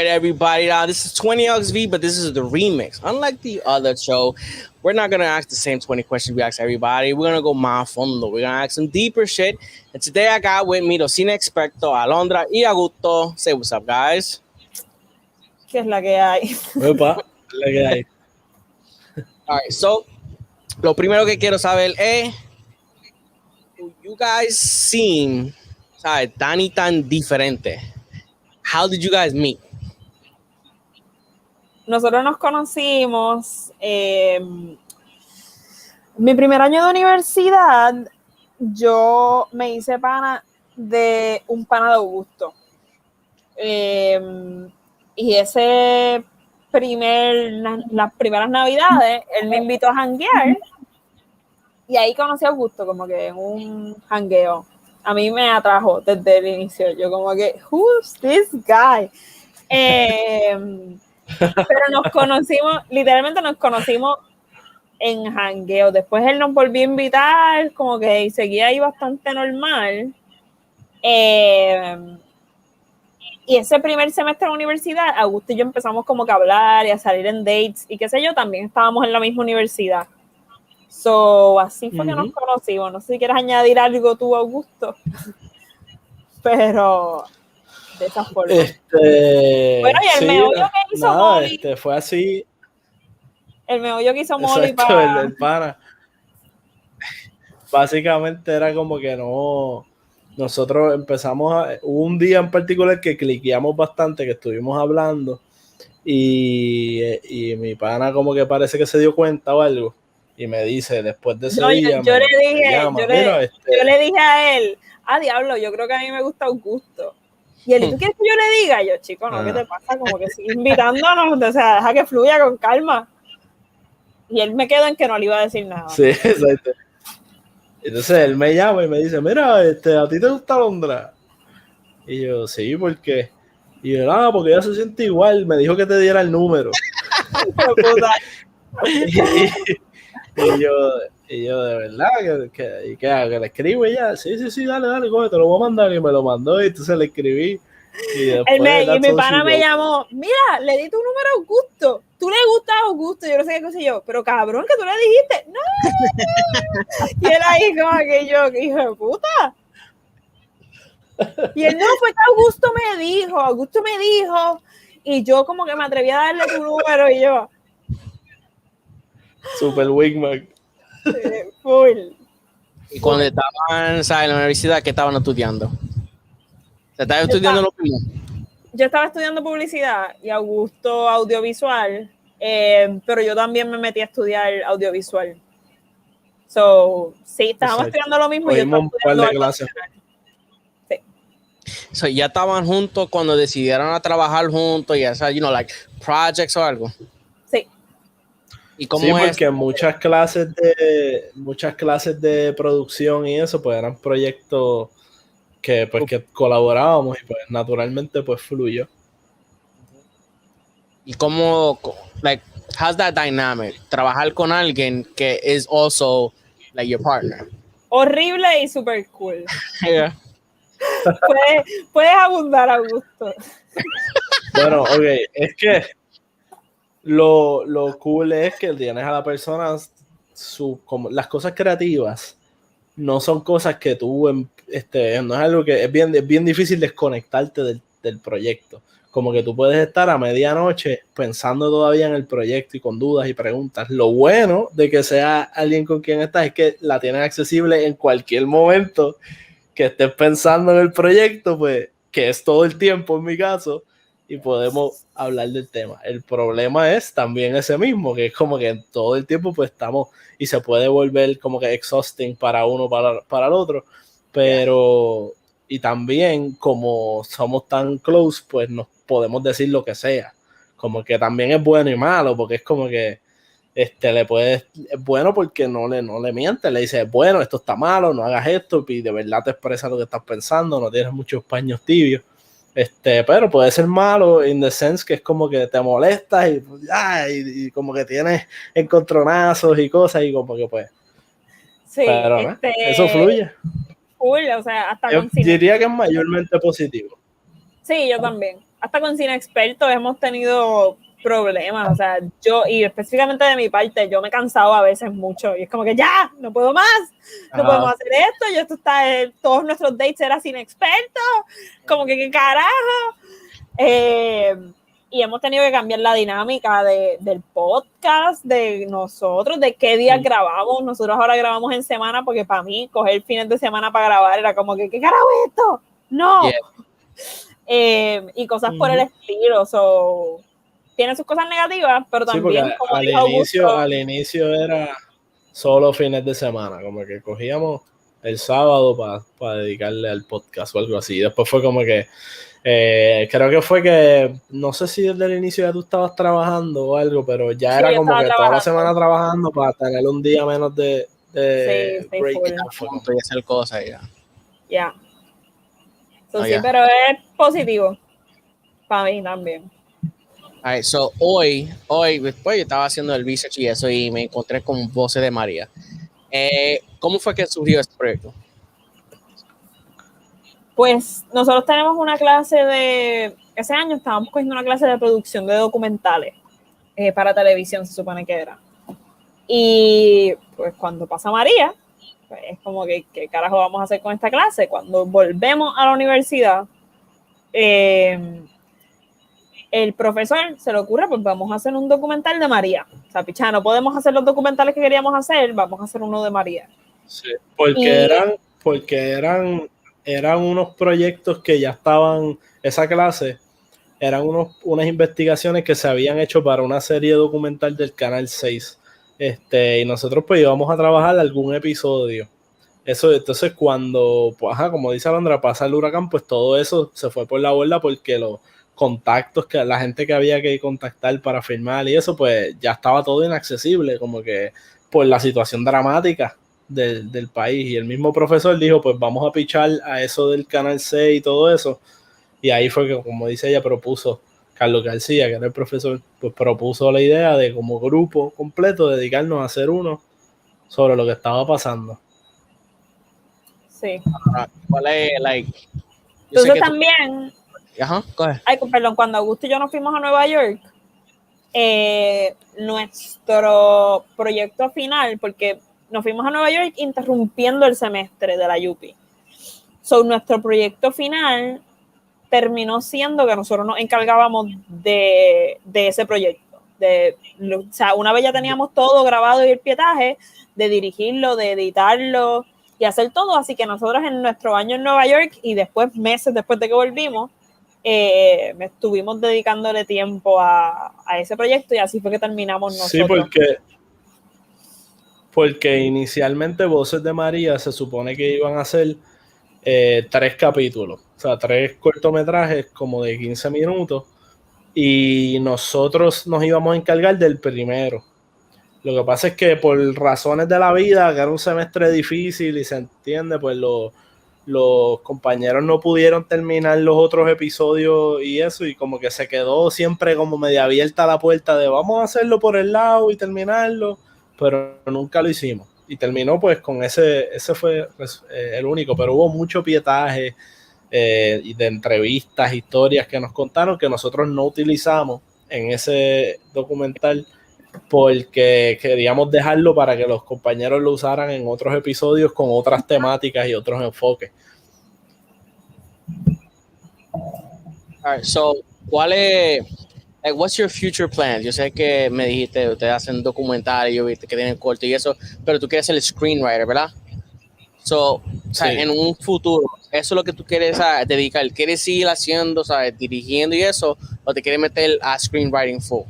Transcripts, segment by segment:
right, everybody. This is 20XV, but this is the remix. Unlike the other show, we're not going to ask the same 20 questions we ask everybody. We're going to go más fondo. We're going to ask some deeper shit. And today I got with me los cine experto, Alondra y Augusto. Say what's up, guys. ¿Qué es la que hay? Opa, la que hay. All right, so, lo primero que quiero saber es, you guys seem, ¿sabes? Tan diferente. How did you guys meet? Nosotros nos conocimos mi primer año de universidad. Yo me hice pana de un pana de Augusto. Y las primeras navidades, él me invitó a janguear y ahí conocí a Augusto como que en un jangueo. A mí me atrajo desde el inicio. Yo como que, who's this guy? Pero literalmente nos conocimos en jangueo. Después él nos volvió a invitar, como que seguía ahí bastante normal. Y ese primer semestre de la universidad, Augusto y yo empezamos como que a hablar y a salir en dates y qué sé yo, también estábamos en la misma universidad. So, así fue que nos conocimos. No sé si quieres añadir algo tú, Augusto. Pero de esa forma. Bueno, y el meollo que hizo Molly. Fue así. El meollo que hizo Molly para... El pana. Básicamente era como que no... Nosotros empezamos hubo un día en particular que cliqueamos bastante, que estuvimos hablando y mi pana como que parece que se dio cuenta o algo y me dice después de ese día yo le dije a él, diablo, yo creo que a mí me gusta Augusto. Y él, ¿tú quieres que yo le diga? Y yo, chico, no, ¿qué te pasa? Como que sigue invitándonos, o sea, deja que fluya con calma. Y él me quedó en que no le iba a decir nada. Sí, exacto. Entonces él me llama y me dice, mira, ¿a ti te gusta Alondra? Y yo, sí, ¿por qué? Y yo, porque ella se siente igual, me dijo que te diera el número. y yo, de verdad, que le escribo y ya, sí, dale, coge, te lo voy a mandar, y me lo mandó, y entonces le escribí. Y mi pana me llamó, mira, le di tu número a Augusto, tú le gustas a Augusto, yo no sé qué cosa yo, pero cabrón, que tú le dijiste, no. Y él ahí como que yo, hijo de puta. Y él, no, fue que Augusto me dijo, y yo como que me atreví a darle tu número, y yo. Super wingman. Full. Y cuando estaban, ¿sabes? En la universidad, ¿qué estaban estudiando? ¿Estabas estudiando lo mismo? Yo estaba estudiando publicidad y Augusto audiovisual, pero yo también me metí a estudiar audiovisual. So, sí, estábamos estudiando lo mismo. Oímos un par de clases. Sí. So, ¿ya estaban juntos cuando decidieron a trabajar juntos? Ya, like projects o algo. Sí. ¿Y cómo es? Porque muchas clases de producción y eso, pues eran proyectos que colaborábamos y pues naturalmente pues fluyó. ¿Y cómo, like, how's that dynamic? Trabajar con alguien que es also like your partner. Horrible y super cool. Yeah. Puedes abundar, Augusto. Bueno, es que lo cool es que tienes a la persona como las cosas creativas no son cosas que tú no es algo que es bien difícil desconectarte del proyecto, como que tú puedes estar a medianoche pensando todavía en el proyecto y con dudas y preguntas. Lo bueno de que sea alguien con quien estás es que la tienes accesible en cualquier momento que estés pensando en el proyecto, pues que es todo el tiempo en mi caso, y podemos hablar del tema. El problema es también ese mismo, que es como que todo el tiempo pues estamos, y se puede volver como que exhausting para uno, para el otro, pero y también como somos tan close, pues nos podemos decir lo que sea, como que también es bueno y malo, porque es como que es bueno porque no le mientes, le dices, bueno, esto está malo, no hagas esto, y de verdad te expresa lo que estás pensando, no tienes muchos paños tibios. Pero puede ser malo in the sense que es como que te molestas y como que tienes encontronazos y cosas y como que pues sí, pero eso fluye. Cool, o sea, hasta yo diría que es mayormente positivo. Sí, yo también. hasta con cine expertos hemos tenido problemas, o sea, yo, y específicamente de mi parte, yo me he cansado a veces mucho, y es como que ya, no puedo más, no podemos hacer esto, yo esto está, todos nuestros dates eran sin expertos, como que qué carajo, y hemos tenido que cambiar la dinámica del podcast, de nosotros, de qué días grabamos, nosotros ahora grabamos en semana, porque para mí, coger fines de semana para grabar era como que, ¿qué carajo es esto? No. Yeah. Y cosas por el estilo, tiene sus cosas negativas, pero también sí, como al inicio era solo fines de semana, como que cogíamos el sábado para dedicarle al podcast o algo así. Después fue como que creo que fue que no sé si desde el inicio ya tú estabas trabajando o algo, pero ya era como que toda la semana trabajando para tener un día menos de break y hacer cosas ya. Ya. Sí, pero es positivo para mí también. Alright, so hoy después yo estaba haciendo el research y eso y me encontré con Voces de María. ¿Cómo fue que surgió este proyecto? Pues nosotros tenemos una clase ese año estábamos cogiendo una clase de producción de documentales para televisión, se supone que era. Y pues cuando pasa María, pues es como que ¿qué carajo vamos a hacer con esta clase? Cuando volvemos a la universidad, el profesor se le ocurre, pues vamos a hacer un documental de María. O sea, pichá, no podemos hacer los documentales que queríamos hacer, vamos a hacer uno de María. Sí, porque eran unos proyectos que ya estaban, esa clase, eran unas investigaciones que se habían hecho para una serie documental del Canal 6. Y nosotros pues íbamos a trabajar algún episodio. Eso, entonces cuando, pues, como dice Alondra, pasa el huracán, pues todo eso se fue por la borda porque los contactos, que la gente que había que contactar para filmar y eso, pues ya estaba todo inaccesible, como que por la situación dramática del país. Y el mismo profesor dijo, pues vamos a pichar a eso del Canal 6 y todo eso. Y ahí fue que, como dice ella, propuso, Carlos García, que era el profesor, pues propuso la idea de como grupo completo dedicarnos a hacer uno sobre lo que estaba pasando. Sí. ¿Cuál es, entonces también... Ajá, ay, perdón, cuando Augusto y yo nos fuimos a Nueva York, nuestro proyecto final, porque nos fuimos a Nueva York interrumpiendo el semestre de la UPI. Nuestro proyecto final terminó siendo que nosotros nos encargábamos de ese proyecto. O sea, una vez ya teníamos todo grabado y el pietaje, de dirigirlo, de editarlo y hacer todo. Así que nosotros en nuestro año en Nueva York y después, meses después de que volvimos, estuvimos dedicándole tiempo a ese proyecto y así fue que terminamos nosotros. Sí, porque inicialmente Voces de María se supone que iban a ser 3 capítulos, o sea, 3 cortometrajes como de 15 minutos y nosotros nos íbamos a encargar del primero. Lo que pasa es que por razones de la vida, que era un semestre difícil y se entiende, pues los compañeros no pudieron terminar los otros episodios y eso, y como que se quedó siempre como medio abierta la puerta de vamos a hacerlo por el lado y terminarlo, pero nunca lo hicimos. Y terminó pues con ese fue el único, pero hubo mucho pietaje y de entrevistas, historias que nos contaron que nosotros no utilizamos en ese documental porque queríamos dejarlo para que los compañeros lo usaran en otros episodios con otras temáticas y otros enfoques. Alright, so, ¿cuál es, what's your future plan? Yo sé que me dijiste, ustedes hacen documentales, yo viste que tienen corto y eso, pero tú quieres ser el screenwriter, ¿verdad? So, o sea, en un futuro, ¿eso es lo que tú quieres dedicar? ¿Quieres seguir haciendo, sabes, dirigiendo y eso, o te quieres meter a screenwriting full?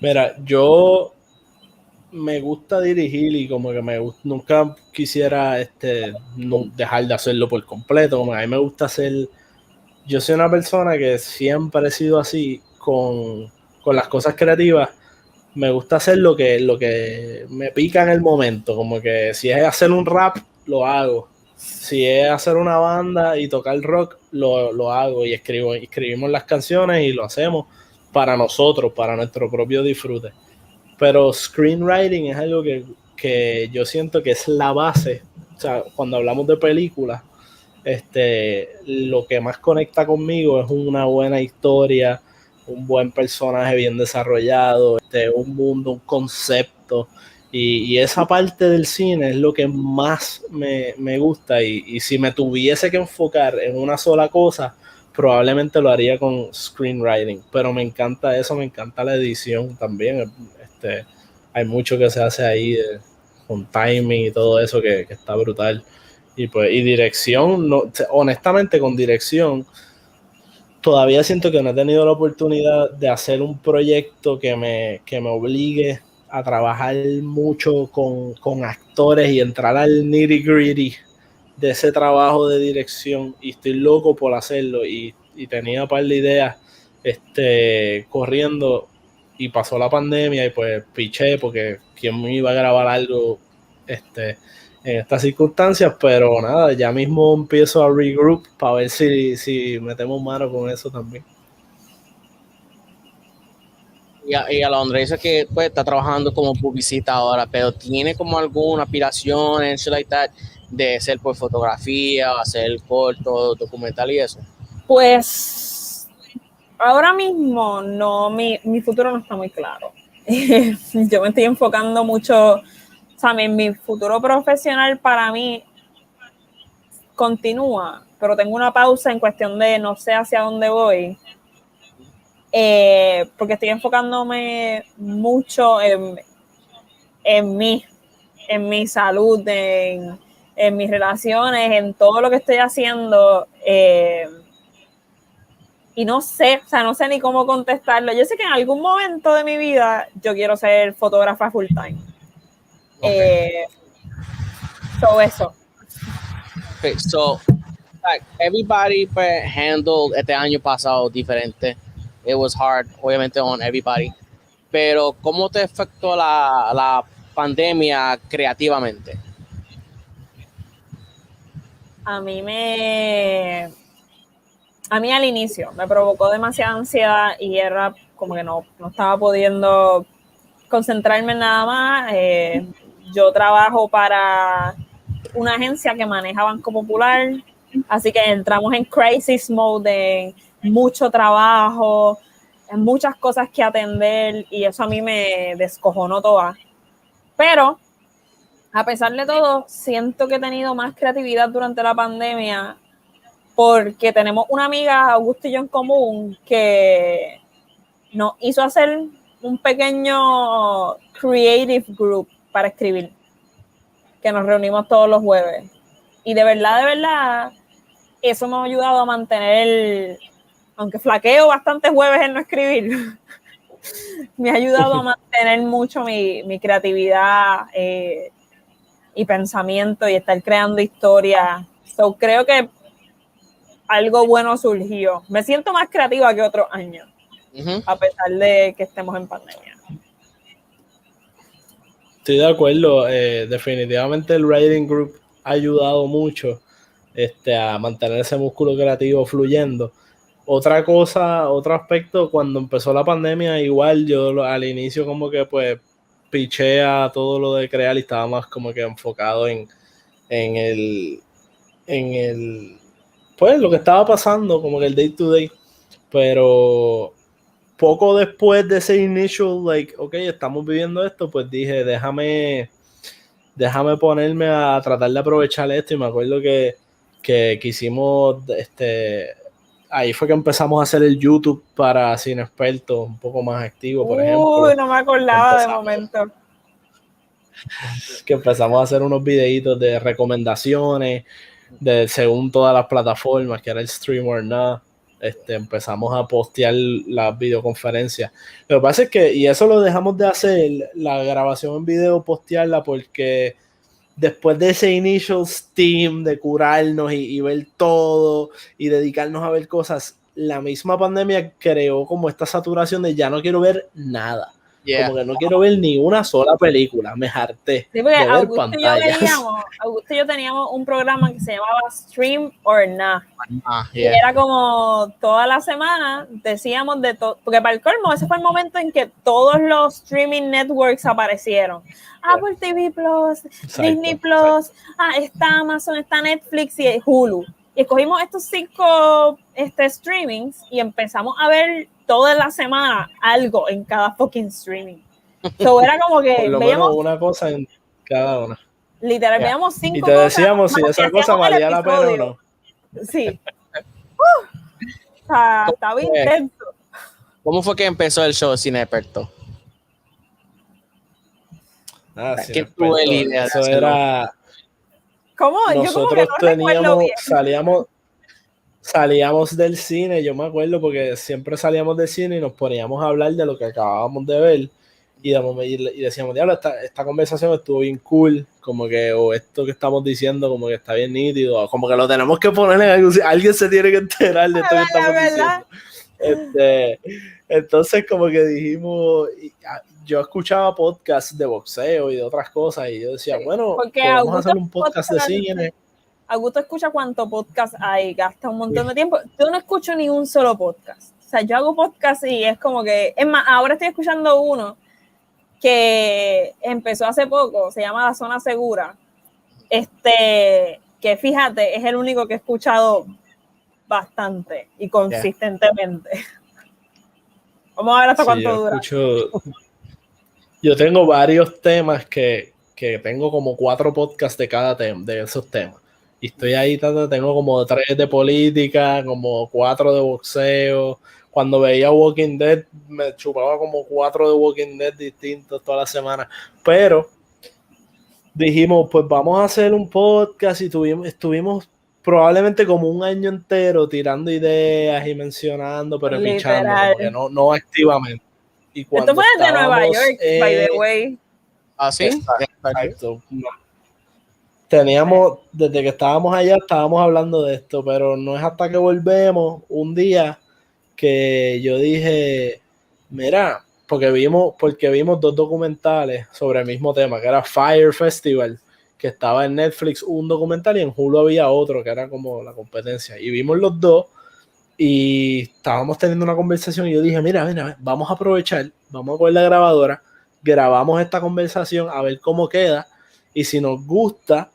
Mira, yo me gusta dirigir y como que nunca quisiera dejar de hacerlo por completo. Como que a mí me gusta hacer. Yo soy una persona que siempre he sido así con las cosas creativas. Me gusta hacer lo que me pica en el momento. Como que si es hacer un rap, lo hago. Si es hacer una banda y tocar rock, lo hago y escribimos las canciones y lo hacemos para nosotros, para nuestro propio disfrute. Pero screenwriting es algo que yo siento que es la base. O sea, cuando hablamos de películas, lo que más conecta conmigo es una buena historia, un buen personaje bien desarrollado, un mundo, un concepto, y esa parte del cine es lo que más me gusta, y si me tuviese que enfocar en una sola cosa, probablemente lo haría con screenwriting, pero me encanta eso, me encanta la edición también, hay mucho que se hace ahí con timing y todo eso que está brutal. Y pues, y dirección, no, honestamente con dirección, todavía siento que no he tenido la oportunidad de hacer un proyecto que me obligue a trabajar mucho con actores y entrar al nitty gritty de ese trabajo de dirección, y estoy loco por hacerlo, y tenía un par de ideas corriendo, y pasó la pandemia y pues piché porque quién me iba a grabar algo en estas circunstancias, pero nada, ya mismo empiezo a regroup para ver si metemos mano con eso también. Y Alondra dice que pues, está trabajando como publicista ahora, pero tiene como alguna aspiración en shit like that de hacer por fotografía, hacer corto, documental y eso. Pues ahora mismo no, mi futuro no está muy claro. Yo me estoy enfocando mucho, o sea, mi futuro profesional para mí continúa, pero tengo una pausa en cuestión de no sé hacia dónde voy. Porque estoy enfocándome mucho en mi salud, en mis relaciones, en todo lo que estoy haciendo. Y no sé, o sea, no sé ni cómo contestarlo. Yo sé que en algún momento de mi vida yo quiero ser fotógrafa full time. Okay. So eso. Okay, so like everybody handled este año pasado diferente. It was hard, obviamente, on everybody. Pero ¿cómo te afectó la pandemia creativamente? A mí al inicio me provocó demasiada ansiedad y era como que no estaba pudiendo concentrarme en nada más. Yo trabajo para una agencia que maneja Banco Popular, así que entramos en crisis mode, en mucho trabajo, en muchas cosas que atender, y eso a mí me descojonó toda. Pero a pesar de todo, siento que he tenido más creatividad durante la pandemia porque tenemos una amiga, Augusto y yo, en común, que nos hizo hacer un pequeño creative group para escribir, que nos reunimos todos los jueves. Y de verdad, eso me ha ayudado a mantener, aunque flaqueo bastantes jueves en no escribir, me ha ayudado a mantener mucho mi creatividad y pensamiento y estar creando historias. So, creo que algo bueno surgió. Me siento más creativa que otros años, a pesar de que estemos en pandemia. Estoy de acuerdo, definitivamente el writing group ha ayudado mucho a mantener ese músculo creativo fluyendo. Otra cosa, otro aspecto, cuando empezó la pandemia, igual yo al inicio como que pues piché a todo lo de crear y estaba más como que enfocado en el pues lo que estaba pasando, como que el day to day, pero poco después de ese initial, like, ok, estamos viviendo esto, pues dije, déjame ponerme a tratar de aprovechar esto, y me acuerdo que hicimos, ahí fue que empezamos a hacer el YouTube para Cine Experto, un poco más activo, por ejemplo. No me acordaba de momento. Que empezamos a hacer unos videitos de recomendaciones, según todas las plataformas, que era el Stream or Not. Empezamos a postear las videoconferencias. Lo que pasa es que, y eso lo dejamos de hacer, la grabación en video, postearla, porque después de ese initial steam de curarnos y ver todo y dedicarnos a ver cosas, la misma pandemia creó como esta saturación de ya no quiero ver nada. Yeah. Como que no quiero ver ni una sola película, me harté de ver pantallas. Augusto y yo teníamos un programa que se llamaba Stream or Not. Y era como toda la semana decíamos de todo, porque para el colmo ese fue el momento en que todos los streaming networks aparecieron. Apple TV Plus, Disney Plus, está Amazon, está Netflix y Hulu. Y escogimos estos 5 streamings y empezamos a ver toda la semana algo en cada fucking streaming. So era como que por lo veíamos menos una cosa en cada una. Literal, veíamos 5 y te decíamos si esa cosa valía la pena o no. Sí. Estaba intenso. ¿Cómo fue que empezó el show Cine Experto? ¿Quién tuvo la idea? Eso era... ¿Cómo? Nosotros yo como que no salíamos del cine, yo me acuerdo porque siempre salíamos del cine y nos poníamos a hablar de lo que acabábamos de ver y decíamos, diablo, esta conversación estuvo bien cool, como que, o esto que estamos diciendo como que está bien nítido, como que lo tenemos que poner en algo, alguien se tiene que enterar de esto que estamos diciendo. Entonces como que dijimos, yo escuchaba podcasts de boxeo y de otras cosas y yo decía, bueno, podemos hacer un podcast de cine. Augusto escucha cuánto podcast hay, gasta un montón de tiempo. Yo no escucho ni un solo podcast. O sea, yo hago podcast y es como que, es más, ahora estoy escuchando uno que empezó hace poco, se llama La Zona Segura. Que fíjate, es el único que he escuchado bastante y consistentemente. Vamos a ver hasta cuánto dura. Yo tengo varios temas que tengo como 4 podcasts de cada tema, de esos temas. Y estoy ahí, tengo como 3 de política, como 4 de boxeo. Cuando veía Walking Dead, me chupaba como 4 de Walking Dead distintos toda la semana. Pero dijimos, pues vamos a hacer un podcast y estuvimos probablemente como un año entero tirando ideas y mencionando, pero pichando, como que no activamente. Y esto fue desde Nueva York, by the way. ¿Ah, sí? Exacto. Teníamos, desde que estábamos allá, estábamos hablando de esto, pero no es hasta que volvemos un día que yo dije, mira, porque vimos 2 documentales sobre el mismo tema, que era Fire Festival, que estaba en Netflix un documental y en Hulu había otro, que era como la competencia. Y vimos los 2 y estábamos teniendo una conversación y yo dije, mira, vamos a aprovechar, vamos a coger la grabadora, grabamos esta conversación a ver cómo queda y si nos gusta,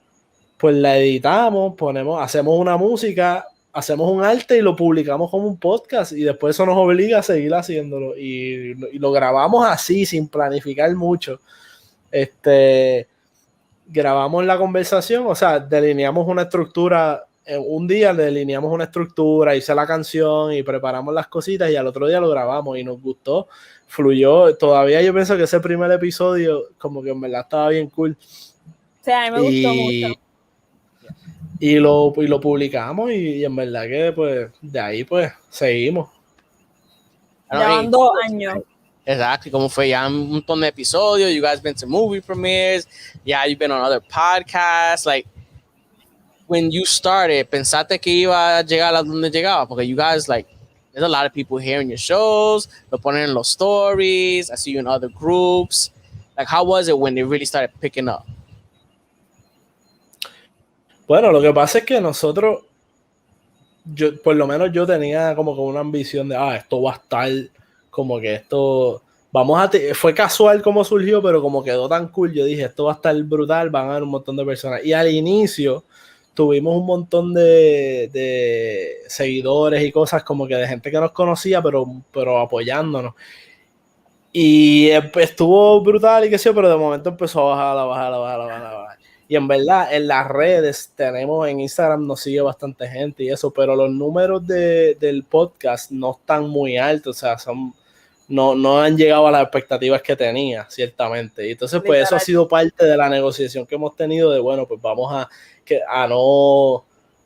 pues la editamos, hacemos una música, hacemos un arte y lo publicamos como un podcast y después eso nos obliga a seguir haciéndolo y lo grabamos así, sin planificar mucho. Grabamos la conversación, o sea, delineamos una estructura, un día delineamos una estructura, hice la canción y preparamos las cositas y al otro día lo grabamos y nos gustó, fluyó, todavía yo pienso que ese primer episodio como que en verdad estaba bien cool. Sí, a mí me gustó mucho. Y lo publicamos y en verdad que pues de ahí pues seguimos. Llevan 2 años. Exactly, como fue ya un montón de episodios, you guys been to movie premieres, you've been on other podcasts, like, when you started, ¿pensaste que iba a llegar a donde llegaba? Porque you guys, like, there's a lot of people hearing your shows, lo ponen en los stories, I see you in other groups, like, how was it when they really started picking up? Bueno, lo que pasa es que nosotros, por lo menos yo tenía como que una ambición de, esto va a estar como que esto, fue casual como surgió, pero como quedó tan cool, yo dije, esto va a estar brutal, van a haber un montón de personas. Y al inicio tuvimos un montón de seguidores y cosas como que de gente que nos conocía, pero apoyándonos. Y estuvo brutal y qué sé yo, pero de momento empezó a bajar. Y en verdad, en las redes en Instagram nos sigue bastante gente y eso, pero los números del podcast no están muy altos, o sea, no han llegado a las expectativas que tenía, ciertamente. Y entonces, pues eso ha sido parte de la negociación que hemos tenido de, bueno, pues vamos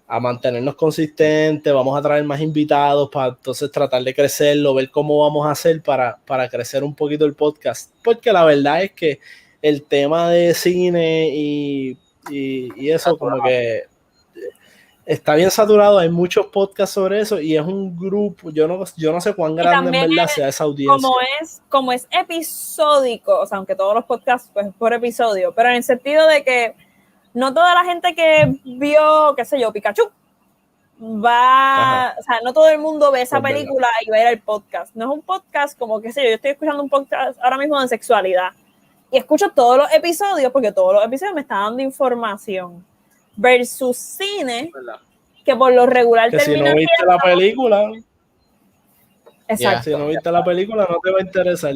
a mantenernos consistentes, vamos a traer más invitados para entonces tratar de crecerlo, ver cómo vamos a hacer para crecer un poquito el podcast. Porque la verdad es que el tema de cine y eso como que está bien saturado, hay muchos podcasts sobre eso y es un grupo, yo no sé cuán grande en verdad sea esa audiencia. Como es episódico, o sea, aunque todos los podcasts pues por episodio, pero en el sentido de que no toda la gente que vio, qué sé yo, Pikachu, o sea, no todo el mundo ve esa película y va a ir al podcast. No es un podcast como, qué sé yo estoy escuchando un podcast ahora mismo de sexualidad y escucho todos los episodios porque todos los episodios me están dando información. Versus cine, que por lo regular que si termina no viste siendo... la película, Exacto. si no viste la película no te va a interesar.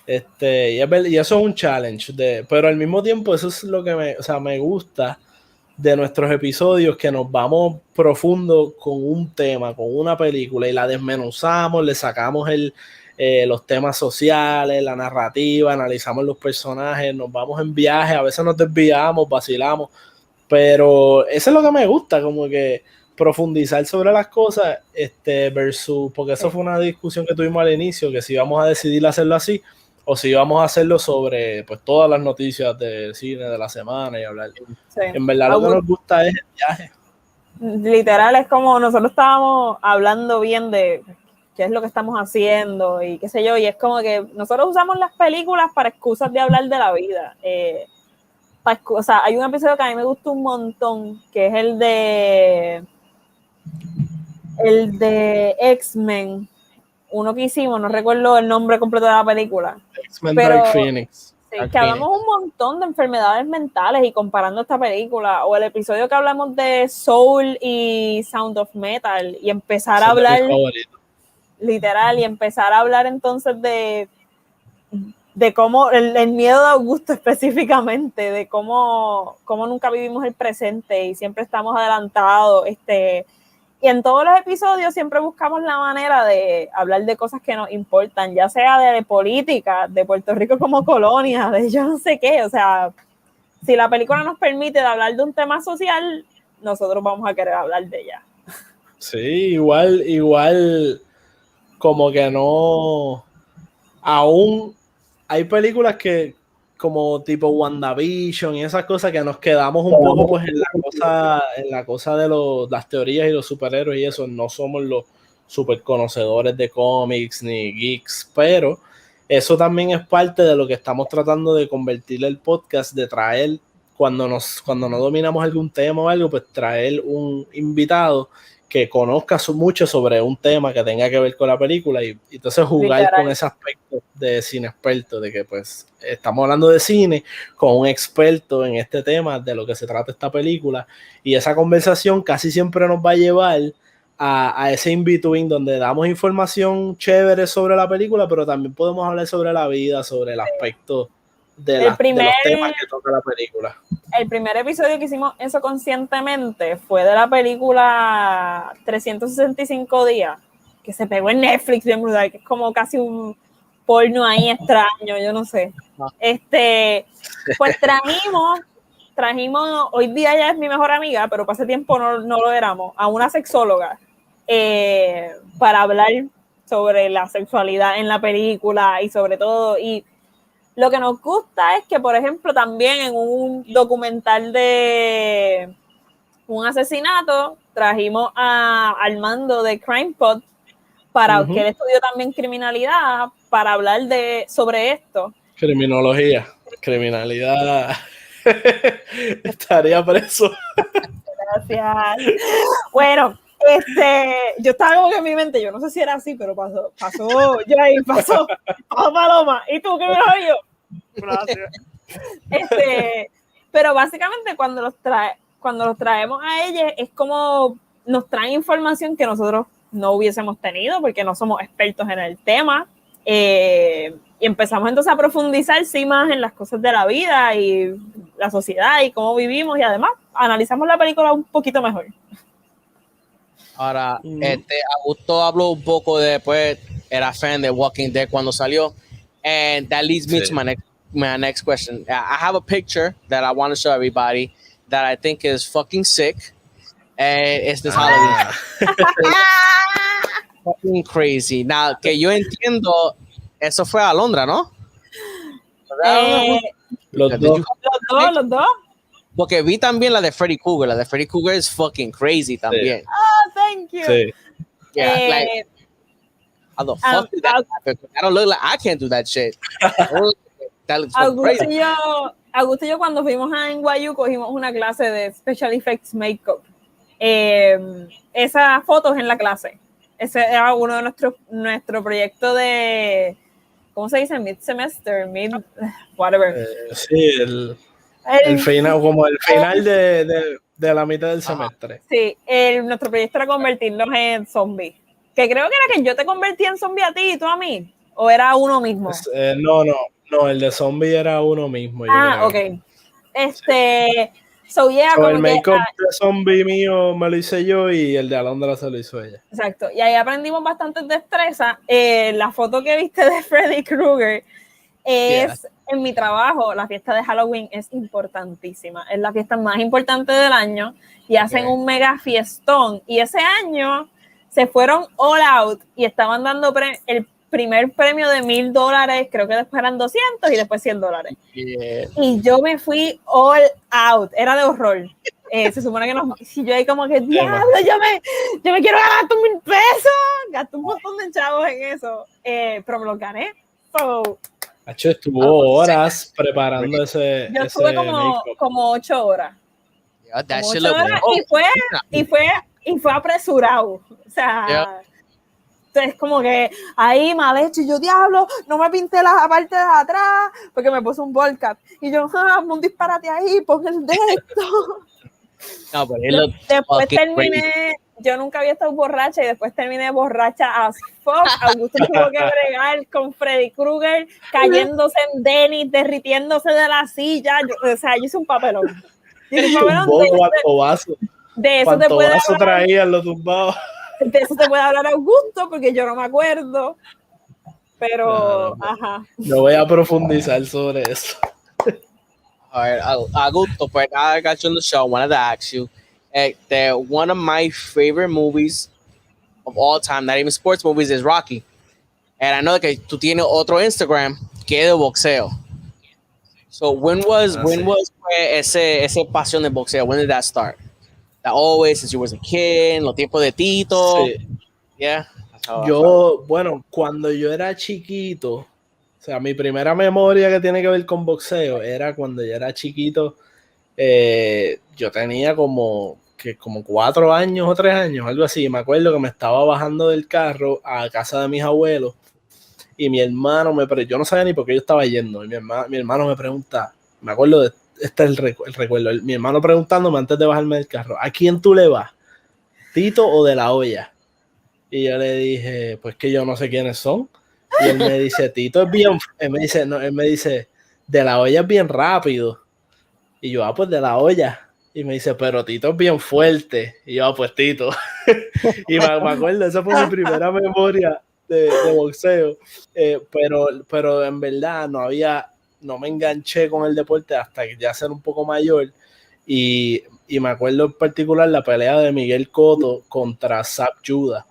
Y eso es un challenge, pero al mismo tiempo eso es lo que me gusta de nuestros episodios, que nos vamos profundo con un tema, con una película, y la desmenuzamos, le sacamos los temas sociales, la narrativa, analizamos los personajes, nos vamos en viaje, a veces nos desviamos, vacilamos, pero eso es lo que me gusta, como que profundizar sobre las cosas, versus, porque eso fue una discusión que tuvimos al inicio, que si íbamos a decidir hacerlo así, o si íbamos a hacerlo sobre pues todas las noticias del cine de la semana y hablar. Sí. En verdad lo que nos gusta es el viaje. Literal, es como nosotros estábamos hablando bien de qué es lo que estamos haciendo y qué sé yo, y es como que nosotros usamos las películas para excusas de hablar de la vida. O sea, hay un episodio que a mí me gusta un montón, que es el de X-Men, uno que hicimos, no recuerdo el nombre completo de la película. X-Men Dark Phoenix. Sí, que hablamos un montón de enfermedades mentales y comparando esta película, o el episodio que hablamos de Soul y Sound of Metal, y empezar a hablar, literal, y empezar a hablar entonces de cómo el miedo de Augusto específicamente, de cómo nunca vivimos el presente y siempre estamos adelantados, y en todos los episodios siempre buscamos la manera de hablar de cosas que nos importan, ya sea de política, de Puerto Rico como colonia, de yo no sé qué. O sea, si la película nos permite de hablar de un tema social, nosotros vamos a querer hablar de ella. Sí, igual como que no, aún hay películas que como tipo WandaVision y esas cosas que nos quedamos un poco pues en la cosa de las teorías y los superhéroes y eso, no somos los super conocedores de cómics ni geeks, pero eso también es parte de lo que estamos tratando de convertir el podcast, de traer cuando no dominamos algún tema o algo, pues traer un invitado que conozca mucho sobre un tema que tenga que ver con la película y entonces jugar literal con ese aspecto de cine experto, de que pues estamos hablando de cine con un experto en este tema, de lo que se trata esta película, y esa conversación casi siempre nos va a llevar a ese in-between donde damos información chévere sobre la película, pero también podemos hablar sobre la vida, sobre el aspecto de los temas que toca la película. El primer episodio que hicimos eso conscientemente fue de la película 365 días, que se pegó en Netflix bien brutal, que es como casi un porno ahí extraño, yo no sé. Pues trajimos, hoy día ya es mi mejor amiga, pero para ese tiempo no lo éramos, a una sexóloga para hablar sobre la sexualidad en la película y sobre todo, y lo que nos gusta es que, por ejemplo, también en un documental de un asesinato, trajimos a Armando de CrimePod para que él estudió también criminalidad, para hablar sobre esto. Criminalidad. Estaría preso. Gracias. Bueno, yo estaba como que en mi mente, yo no sé si era así, pero pasó Paloma. ¿Y tú qué me lo yo? Gracias. Pero básicamente cuando los traemos a ella es como nos traen información que nosotros no hubiésemos tenido porque no somos expertos en el tema, y empezamos entonces a profundizar sí más en las cosas de la vida y la sociedad y cómo vivimos, y además analizamos la película un poquito mejor. Ahora, Augusto habló un poco de, pues, era fan de Walking Dead cuando salió, and that leads me to my next question. I have a picture that I want to show everybody that I think is fucking sick, and it's this Halloween. Fucking crazy. Now, que yo entiendo, eso fue a Londra, ¿no? Los dos. Porque vi también la de Freddy Krueger. La de Freddy Krueger es fucking crazy también. Sí. Oh, thank you. Sí. Yeah, like, how the fuck did that happen? I don't look like, I can't do that shit. That looks crazy. Augusto y yo cuando fuimos a NYU cogimos una clase de Special Effects Makeup. Esas fotos en la clase. Ese era uno de nuestro proyecto de, ¿cómo se dice? Mid-semester, whatever. Sí, el final, como el final de la mitad del semestre. Sí, nuestro proyecto era convertirnos en zombies. Que creo que era que yo te convertí en zombie a ti y tú a mí. ¿O era uno mismo? No, el de zombie era uno mismo. Ok. So el make-up de zombie mío me lo hice yo y el de Alondra se lo hizo ella. Exacto. Y ahí aprendimos bastantes destrezas. La foto que viste de Freddy Krueger es en mi trabajo. La fiesta de Halloween es importantísima. Es la fiesta más importante del año y hacen un mega fiestón. Y ese año se fueron all out y estaban dando el primer premio de $1,000, creo que después eran 200 y después $100. Yeah. Y yo me fui all out, era de horror. Se supone que si yo ahí como que, diablo, yo me quiero ganar $1,000, gasté un montón de chavos en eso, pero me lo gané. So, Hacho, estuvo horas preparando ese. Yo estuve como 8 horas. Y fue apresurado. O sea, entonces como que ahí mal hecho. Y yo, diablo, no me pinté la parte de atrás porque me puse un ball cap. Y yo, un disparate ahí, pon el de esto. No, pero después terminé, yo nunca había estado borracha y después terminé borracha as fuck. Augusto tuvo que bregar con Freddy Krueger cayéndose en Dennis, derritiéndose de la silla. Yo hice un papelón. De eso te puede hablar. Traían los tumbados. De eso te puede hablar Augusto porque yo no me acuerdo. Pero, no voy a profundizar sobre eso. All right, Augusto, but I got you on the show. I wanted to ask you that one of my favorite movies of all time, not even sports movies, is Rocky. And I know que tú tienes otro Instagram que es de boxeo. So when was ese pasión de boxeo? When did that start? That always, since you was a kid, los tiempos de Tito. Sí. Yeah. Bueno, cuando yo era chiquito, o sea, mi primera memoria que tiene que ver con boxeo era cuando yo era chiquito. Yo tenía como 4 años o 3 años, algo así. Me acuerdo que me estaba bajando del carro a casa de mis abuelos y mi hermano yo no sabía ni por qué yo estaba yendo. Y mi hermano me pregunta, me acuerdo de este es el recuerdo, mi hermano preguntándome antes de bajarme del carro, ¿a quién tú le vas? ¿Tito o De La Hoya? Y yo le dije, pues que yo no sé quiénes son. Y él me dice, Tito es bien, él me dice, De La Hoya es bien rápido. Y yo, pues De La Hoya. Y me dice, pero Tito es bien fuerte. Y yo, pues Tito. Y me acuerdo, esa fue mi primera memoria de boxeo. Pero en verdad no me enganché con el deporte hasta que ya ser un poco mayor. Y me acuerdo en particular la pelea de Miguel Cotto contra Zab Judah.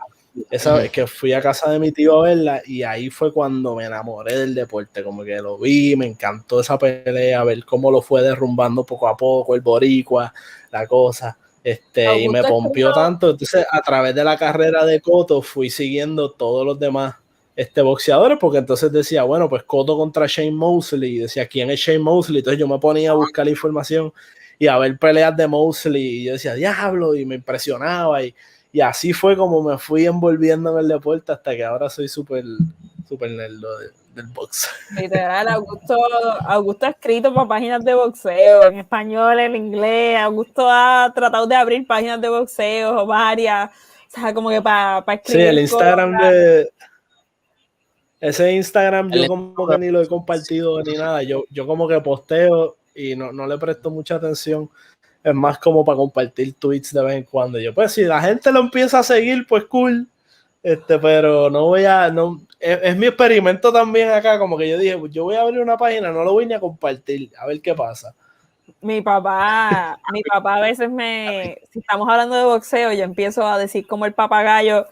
Esa vez que fui a casa de mi tío a verla y ahí fue cuando me enamoré del deporte, como que lo vi, me encantó esa pelea, ver cómo lo fue derrumbando poco a poco el boricua, la cosa, y me pompió tanto. Entonces a través de la carrera de Cotto fui siguiendo todos los demás boxeadores, porque entonces decía, bueno, pues Cotto contra Shane Mosley, y decía, ¿quién es Shane Mosley? Entonces yo me ponía a buscar la información y a ver peleas de Mosley y yo decía, diablo, y me impresionaba y así fue como me fui envolviendo en el deporte hasta que ahora soy súper nerd del box. Literal, Augusto ha escrito para páginas de boxeo, en español, en inglés. Augusto ha tratado de abrir páginas de boxeo, varias. O sea, como que para escribir. Sí, el Instagram ese Instagram yo como que ni lo he compartido ni nada. Yo como que posteo y no le presto mucha atención. Es más como para compartir tweets de vez en cuando. Yo, pues, si la gente lo empieza a seguir, pues cool. Pero es mi experimento también acá. Como que yo dije, pues, yo voy a abrir una página, no lo voy ni a compartir, a ver qué pasa. Mi papá a veces si estamos hablando de boxeo, yo empiezo a decir como el papagayo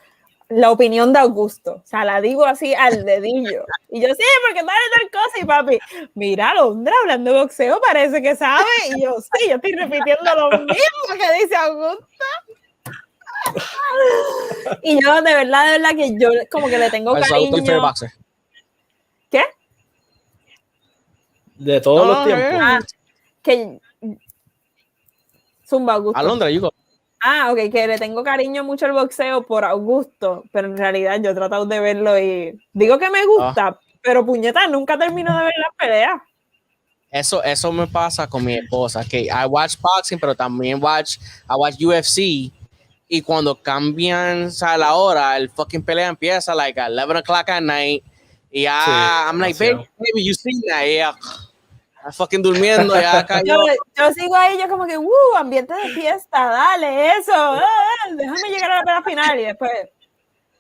la opinión de Augusto, o sea, la digo así al dedillo, y yo, sí, porque tal cosa, y papi, mira, Alondra, hablando de boxeo, parece que sabe, y yo, sí, yo estoy repitiendo lo mismo que dice Augusto, y yo, de verdad, que yo como que le tengo cariño. ¿Qué? De todos los tiempos. Que Zumba Augusto. Alondra, ok, que le tengo cariño mucho al boxeo por Augusto, pero en realidad yo he tratado de verlo y digo que me gusta, pero puñeta, nunca termino de ver las peleas. Eso me pasa con mi esposa, que I watch boxing, pero también I watch UFC, y cuando cambian, o sea, la hora, el fucking pelea empieza like at 11 o'clock at night, y ya, Sí, I'm like, baby, you seen that, yeah. Fucking durmiendo, ya cayó. Yo sigo ahí, yo como que, ambiente de fiesta, dale, eso, déjame llegar a la final, y después,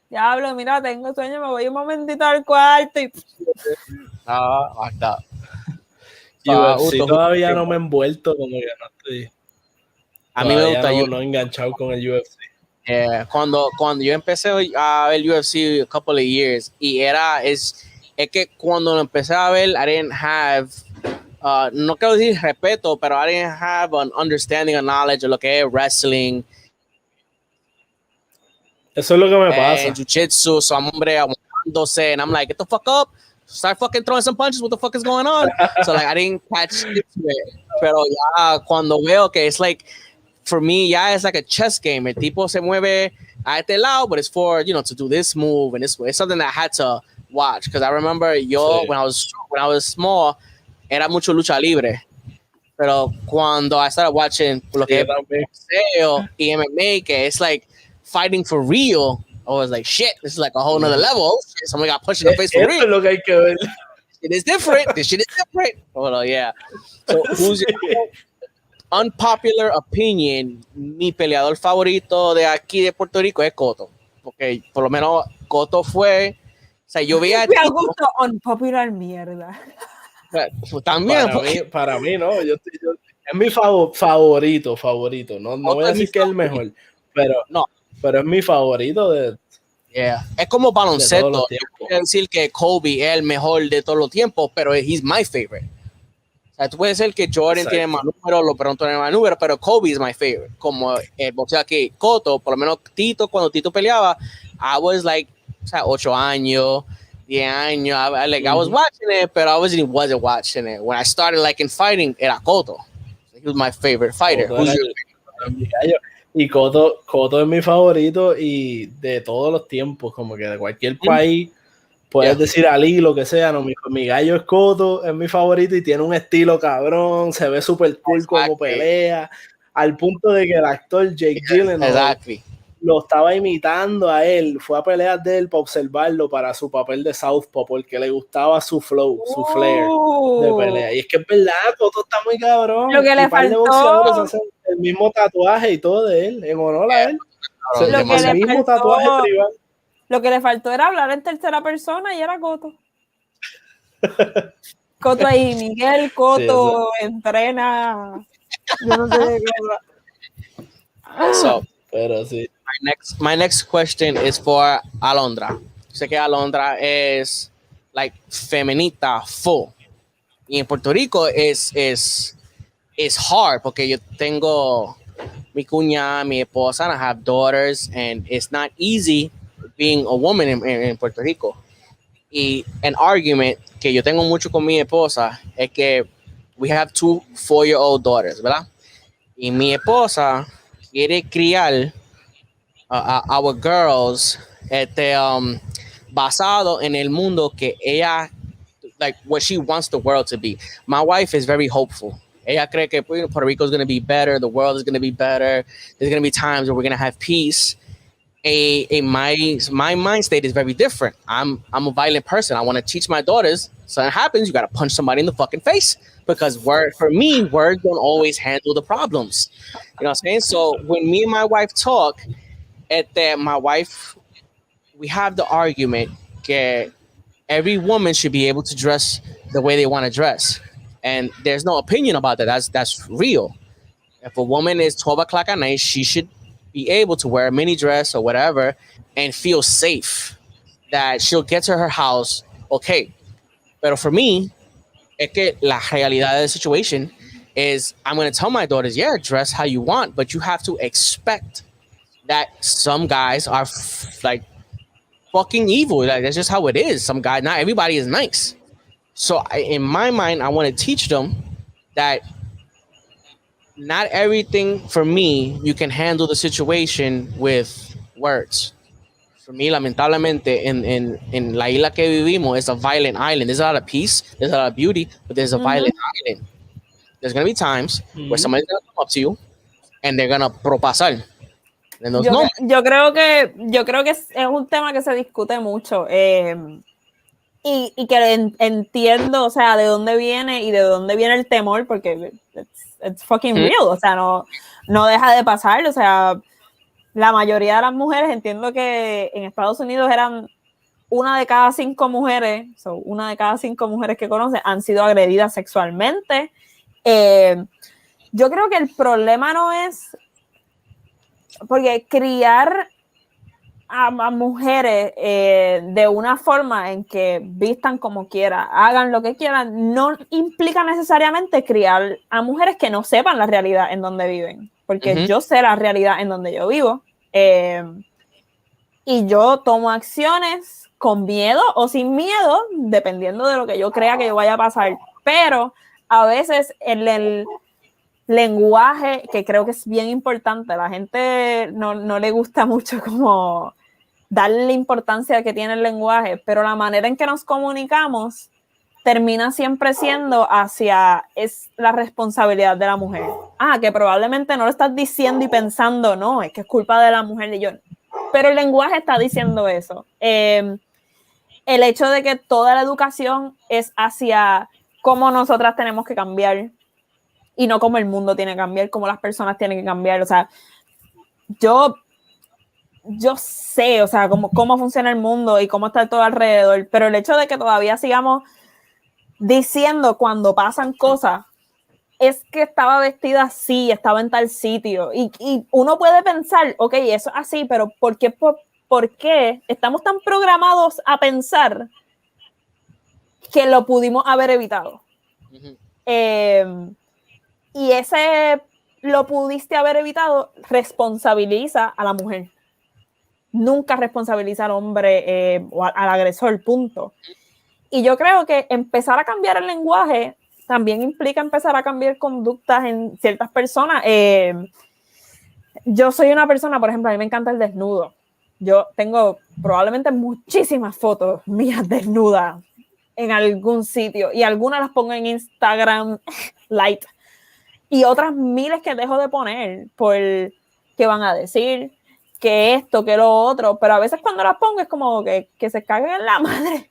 diablo, mira, tengo sueño, me voy un momentito al cuarto, y... Fucked up. UFC todavía no me he envuelto, como que no estoy... A mí me gusta. No he enganchado con el UFC. Cuando yo empecé a ver UFC a couple of years, y es que cuando lo empecé a ver, I didn't have, no quiero decir respeto, pero I didn't have an understanding of knowledge de lo que es wrestling. Eso es lo que me pasa. Jiu-jitsu, so hombre aguantándose, and I'm like, get the fuck up, start fucking throwing some punches, what the fuck is going on? So like, I didn't catch it, pero ya cuando veo que it's like, for me, yeah, it's like a chess game. El tipo se mueve a este lado, but it's for, to do this move, and it's something that I had to watch, because I remember when I was small, era mucho lucha libre, pero cuando I started watching lo que es boxeo y MMA, que it's like fighting for real, I was like, shit, this is like a whole nother level. Somebody got punched in the face for real. Es lo que hay que ver. It is different. This shit is different. Oh, yeah. So, who's your unpopular opinion? Mi peleador favorito de aquí de Puerto Rico es Cotto, porque por lo menos Cotto fue, o sea, yo veía me gusta unpopular mierda. También para mí no, es mi favorito, no voy a decir que es el mejor, pero es mi favorito de es como baloncesto. Yo quiero decir que Kobe es el mejor de todos los tiempos, pero he's my favorite. O sea, tú puedes decir que Jordan tiene más números, LeBron tiene más números, pero Kobe es my favorite. Como el boxeo aquí, Cotto, por lo menos Tito, cuando Tito peleaba, I was like, o sea, 8 años, 10 años, I was watching it, but I wasn't watching it. When I started like in fighting, era Cotto. He was my favorite fighter. Y Cotto es mi favorito y de todos los tiempos, como que de cualquier país. Puedes decir Ali, lo que sea, no, mi gallo es Cotto, es mi favorito y tiene un estilo cabrón, se ve súper cool como pelea, al punto de que el actor Jake Gyllenhaal lo estaba imitando a él, fue a peleas de él para observarlo para su papel de Southpaw, porque le gustaba su flow, su flair de pelea. Y es que es verdad, Cotto está muy cabrón. Lo que le faltó... de boxeadores hacen el mismo tatuaje y todo de él, en honor a él. El mismo tatuaje privado. Lo que le faltó era hablar en tercera persona y era Cotto. Cotto ahí, Miguel Cotto entrena. Yo no sé de qué habla. So, pero sí. My next question is for Alondra. Sé que Alondra es like feminita full. Y en Puerto Rico es hard porque yo tengo mi cuñada, mi esposa, and I have daughters, and it's not easy being a woman in Puerto Rico. Y an argument que yo tengo mucho con mi esposa es que we have 2 4-year-old daughters, ¿verdad? Y mi esposa quiere criar our girls basado en el mundo que ella, like what she wants the world to be. My wife is very hopeful. Ella cree que Puerto Rico is going to be better, the world is going to be better, there's going to be times where we're going to have peace. My mind state is very different. I'm a violent person. I want to teach my daughters, something happens, you got to punch somebody in the fucking face, because words don't always handle the problems. You know what I'm saying? So when me and my wife talk, we have the argument that every woman should be able to dress the way they want to dress. And there's no opinion about that. That's real. If a woman is 12 o'clock at night, she should be able to wear a mini dress or whatever and feel safe that she'll get to her house okay. Pero for me, es que la realidad of the situation is I'm going to tell my daughters, yeah, dress how you want, but you have to expect that some guys are like fucking evil. Like that's just how it is. Some guys, not everybody is nice. So in my mind, I want to teach them that not everything for me, you can handle the situation with words. for me, lamentablemente, en la isla que vivimos, it's a violent island. There's a lot of peace, there's a lot of beauty, but there's a violent island. There's going to be times where somebody's going to come up to you and they're going to propasar. Yo creo que es un tema que se discute mucho y que entiendo, o sea, de dónde viene y de dónde viene el temor, porque it's fucking real, o sea, no deja de pasar, o sea, la mayoría de las mujeres, entiendo que en Estados Unidos eran 1 de cada 5 mujeres, 1 de cada 5 mujeres que conocen han sido agredidas sexualmente. Yo creo que el problema no es porque criar a mujeres de una forma en que vistan como quieran, hagan lo que quieran, no implica necesariamente criar a mujeres que no sepan la realidad en donde viven, porque yo sé la realidad en donde yo vivo, y yo tomo acciones con miedo o sin miedo, dependiendo de lo que yo crea que yo vaya a pasar, pero a veces el lenguaje, que creo que es bien importante, la gente no le gusta mucho como darle la importancia que tiene el lenguaje, pero la manera en que nos comunicamos termina siempre siendo es la responsabilidad de la mujer. Que probablemente no lo estás diciendo y pensando, no, es que es culpa de la mujer, pero el lenguaje está diciendo eso. El hecho de que toda la educación es hacia cómo nosotras tenemos que cambiar y no cómo el mundo tiene que cambiar, cómo las personas tienen que cambiar, o sea, yo sé, o sea, cómo funciona el mundo y cómo está todo alrededor, pero el hecho de que todavía sigamos diciendo cuando pasan cosas, es que estaba vestida así, estaba en tal sitio, y uno puede pensar, ok, eso es así, pero ¿por qué estamos tan programados a pensar que lo pudimos haber evitado? Y ese lo pudiste haber evitado responsabiliza a la mujer. Nunca responsabiliza al hombre o al agresor, punto. Y yo creo que empezar a cambiar el lenguaje también implica empezar a cambiar conductas en ciertas personas. Yo soy una persona, por ejemplo, a mí me encanta el desnudo. Yo tengo probablemente muchísimas fotos mías desnudas en algún sitio y algunas las pongo en Instagram Lite y otras miles que dejo de poner por qué van a decir, que esto, que lo otro, pero a veces cuando las pongo es como que se caguen en la madre,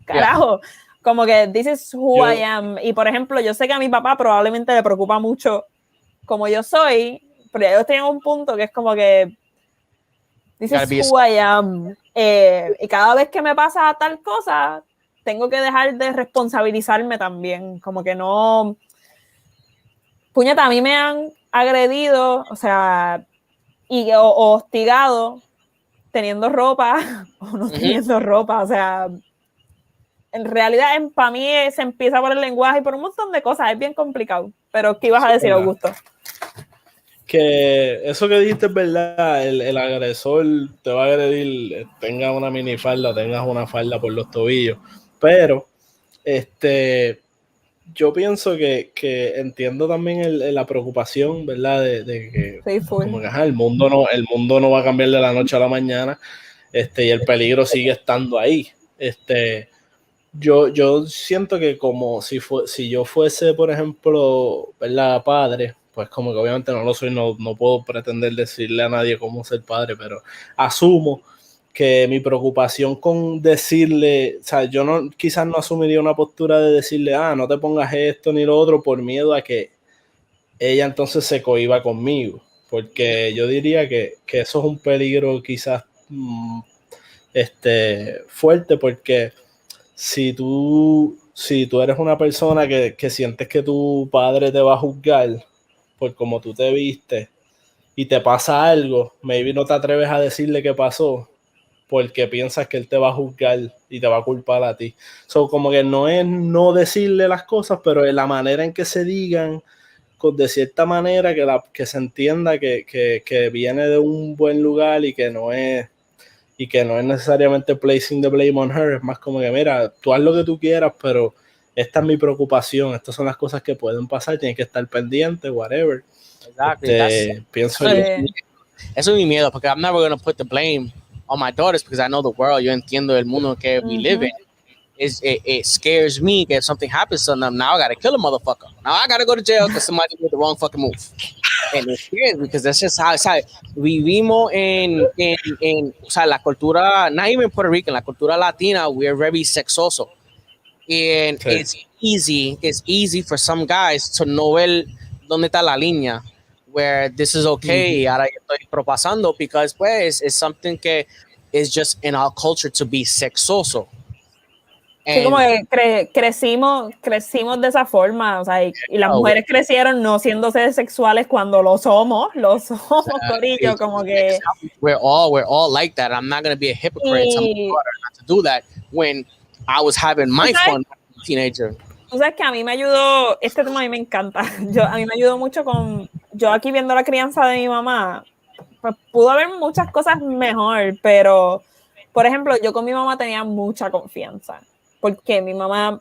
carajo, como que this is who I am, y por ejemplo yo sé que a mi papá probablemente le preocupa mucho como yo soy, pero yo estoy en un punto que es como que this is who I am, y cada vez que me pasa tal cosa tengo que dejar de responsabilizarme también, como que no, puñeta, a mí me han agredido, o sea, o hostigado teniendo ropa o no teniendo ropa, o sea, en realidad para mí se empieza por el lenguaje y por un montón de cosas, es bien complicado, pero ¿qué ibas a decir, Augusto? Que eso que dijiste es verdad, el agresor te va a agredir, tengas una minifalda, tengas una falda por los tobillos, pero yo pienso que entiendo también la preocupación, ¿verdad? De que sí, como que el mundo no va a cambiar de la noche a la mañana, y el peligro sigue estando ahí. Yo siento que como si yo fuese, por ejemplo, ¿verdad? Padre, pues como que obviamente no lo soy, no puedo pretender decirle a nadie cómo ser padre, pero asumo que mi preocupación con decirle, o sea, yo quizás no asumiría una postura de decirle, no te pongas esto ni lo otro por miedo a que ella entonces se cohiba conmigo, porque yo diría que eso es un peligro quizás fuerte, porque si tú eres una persona que sientes que tu padre te va a juzgar por cómo tú te vistes y te pasa algo, maybe no te atreves a decirle qué pasó porque piensas que él te va a juzgar y te va a culpar a ti. Como que no es no decirle las cosas, pero en la manera en que se digan, de cierta manera que se entienda que viene de un buen lugar y que no es necesariamente placing the blame on her, es más como que mira, tú haz lo que tú quieras, pero esta es mi preocupación, estas son las cosas que pueden pasar, tienes que estar pendiente, whatever. Exacto. Pienso eso es mi miedo, porque I'm never going to put the blame on my daughters because I know the world. Yo entiendo el mundo que we live in. It scares me that if something happens to them, now I gotta kill a motherfucker. Now I gotta go to jail because somebody made the wrong fucking move. And it scares me because that's just how, vivimos o sea, la cultura, not even Puerto Rican, la cultura latina, we're very sexoso. And it's easy for some guys to know dónde está la línea, where this is okay, ahora yo estoy propasando, because pues it's something que is just in our culture to be sexoso. Sí, como que crecimos de esa forma, o sea, y las mujeres crecieron no siendo seres sexuales cuando lo somos, corillo, como que... We're all like that. I'm not going to be a hypocrite not to do that when I was having my fun as a teenager. O sea, es que a mí me ayudó, este tema a mí me encanta, a mí me ayudó mucho yo aquí viendo la crianza de mi mamá, pues pudo haber muchas cosas mejor, pero, por ejemplo, yo con mi mamá tenía mucha confianza. Porque mi mamá,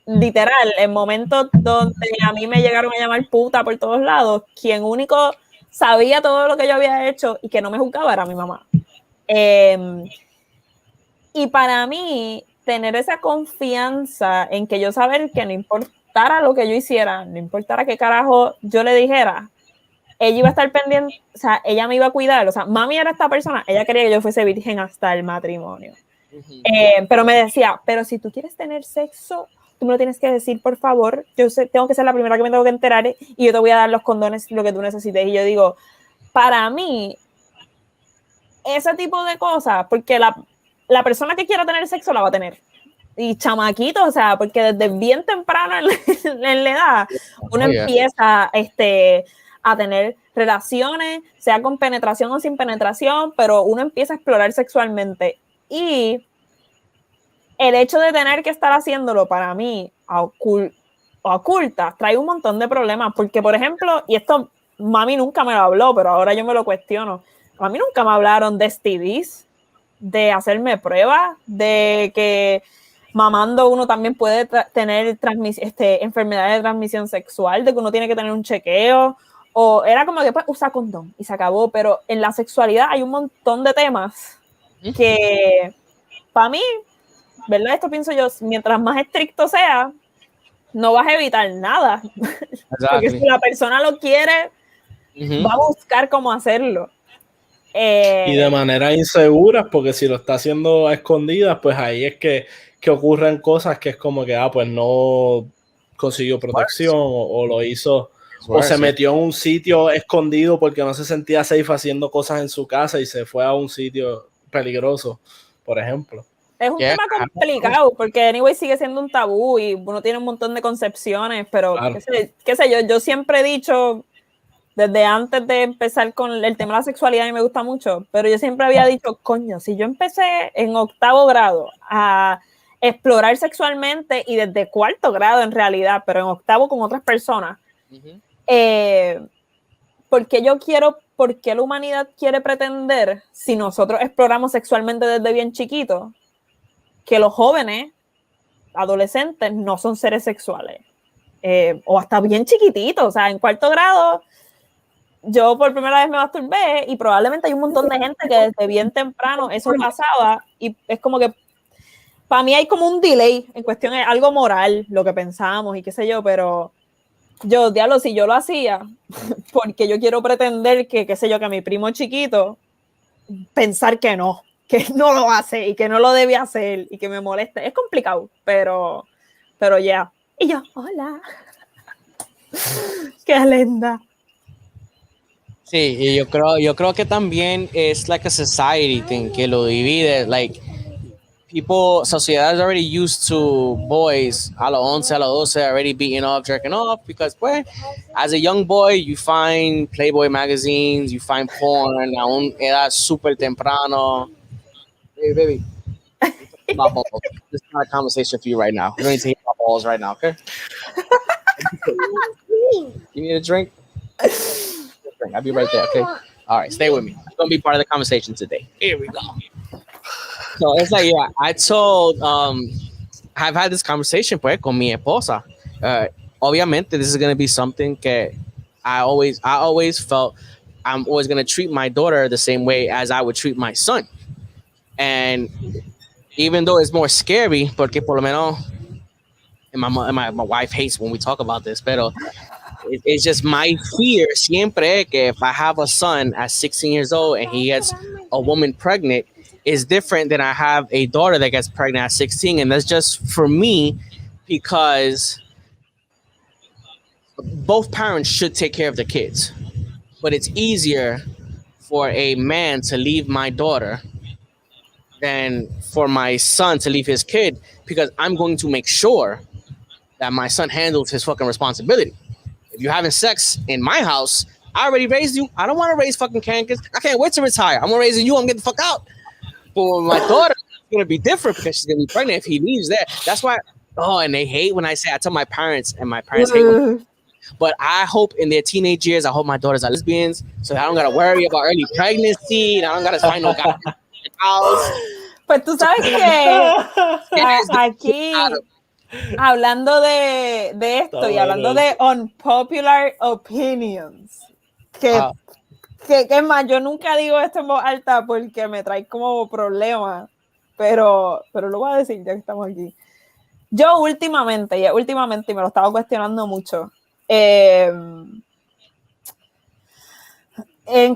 literal, en momentos donde a mí me llegaron a llamar puta por todos lados, quien único sabía todo lo que yo había hecho y que no me juzgaba era mi mamá. Y para mí, tener esa confianza en que yo saber que no importara lo que yo hiciera, no importara qué carajo yo le dijera, ella iba a estar pendiente, o sea, ella me iba a cuidar. O sea, mami era esta persona, ella quería que yo fuese virgen hasta el matrimonio. Pero me decía, pero si tú quieres tener sexo, tú me lo tienes que decir, por favor. Tengo que ser la primera que me tengo que enterar y yo te voy a dar los condones, lo que tú necesites. Y yo digo, para mí, ese tipo de cosas, porque la persona que quiera tener sexo la va a tener. Y chamaquito, o sea, porque desde bien temprano en la edad, uno empieza a tener relaciones, sea con penetración o sin penetración, pero uno empieza a explorar sexualmente. Y el hecho de tener que estar haciéndolo para mí oculta trae un montón de problemas, porque por ejemplo, y esto mami nunca me lo habló, pero ahora yo me lo cuestiono, a mí nunca me hablaron de STDs, de hacerme pruebas, de que mamando uno también puede tener enfermedades de transmisión sexual, de que uno tiene que tener un chequeo, o era como que pues usa condón y se acabó. Pero en la sexualidad hay un montón de temas que para mí, ¿verdad? Esto pienso yo, mientras más estricto sea, no vas a evitar nada. Porque si la persona lo quiere, va a buscar cómo hacerlo. Y de manera insegura, porque si lo está haciendo a escondidas, pues ahí es que ocurren cosas que es como que, pues no consiguió protección o lo hizo, o se metió en un sitio escondido porque no se sentía safe haciendo cosas en su casa y se fue a un sitio peligroso, por ejemplo. Es un tema complicado porque anyway sigue siendo un tabú y uno tiene un montón de concepciones, pero qué sé yo siempre he dicho, desde antes de empezar con el tema de la sexualidad, a mí me gusta mucho, pero yo siempre había dicho, coño, si yo empecé en 8º grado a explorar sexualmente y desde 4º grado en realidad, pero en 8º con otras personas, ¿por qué la humanidad quiere pretender, si nosotros exploramos sexualmente desde bien chiquitos, que los jóvenes, adolescentes, no son seres sexuales? O hasta bien chiquititos, o sea, en 4º grado, yo por primera vez me masturbé y probablemente hay un montón de gente que desde bien temprano eso pasaba y es como que para mí hay como un delay en cuestión de algo moral, lo que pensamos y qué sé yo, pero yo, diablo, si yo lo hacía, porque yo quiero pretender que, qué sé yo, que mi primo chiquito, pensar que no lo hace y que no lo debe hacer y que me moleste, es complicado, pero ya. Y yo, hola. Qué linda. Sí, y yo creo que también es like a society thing que lo divide, like sociedad is already used to boys a los 11, a los 12 already beating off, jerking off, because pues, as a young boy you find Playboy magazines, you find porn a una edad súper temprano. Hey baby, my balls. This is not a conversation for you right now. You don't need to hit my balls right now, okay? You need a drink? I'll be right there, okay? All right, stay with me. It's going to be part of the conversation today. Here we go. So it's like, yeah, I've had this conversation pues, con mi esposa. Obviamente, this is going to be something que I always felt I'm always going to treat my daughter the same way as I would treat my son. And even though it's more scary, porque por lo menos, and my wife hates when we talk about this, pero it's just my fear siempre que if I have a son at 16 years old and he gets a woman pregnant is different than I have a daughter that gets pregnant at 16. And that's just for me because both parents should take care of the kids. But it's easier for a man to leave my daughter than for my son to leave his kid because I'm going to make sure that my son handles his fucking responsibility. If you're having sex in my house, I already raised you. I don't want to raise fucking cankers. I can't wait to retire. I'm raising you. I'm getting the fuck out. But with my daughter, it's going to be different because she's going to be pregnant if he leaves there. That's why, and they hate when I say, I tell my parents, and my parents hate when, but I hope in their teenage years, I hope my daughters are lesbians, so I don't got to worry about early pregnancy. I don't got to find no guy in the house. Pues tú sabes que aquí, hablando de esto y hablando de unpopular opinions, que es más, yo nunca digo esto en voz alta porque me trae como problema, pero lo voy a decir ya que estamos aquí. Yo últimamente me lo estaba cuestionando mucho, en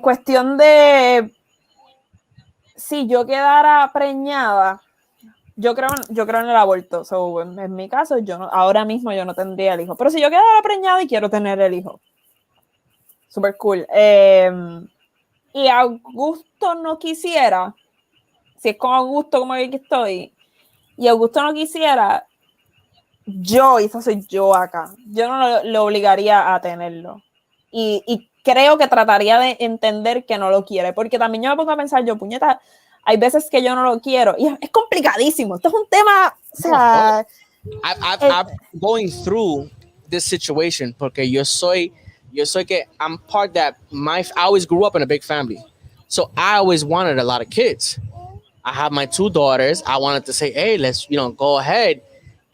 cuestión de si yo quedara preñada, yo creo en el aborto. So, en mi caso, ahora mismo yo no tendría el hijo. Pero si yo quedara preñada y quiero tener el hijo, super cool. Y Augusto no quisiera, si es con Augusto como aquí estoy, y Augusto no quisiera, esa soy yo acá. Yo no lo obligaría a tenerlo. Y creo que trataría de entender que no lo quiere, porque también yo me pongo a pensar, puñeta, hay veces que yo no lo quiero, y es complicadísimo. Esto es un tema, o sea... I'm going through this situation, porque yo soy que I'm part that I always grew up in a big family. So I always wanted a lot of kids. I have my 2 daughters. I wanted to say, hey, let's, go ahead.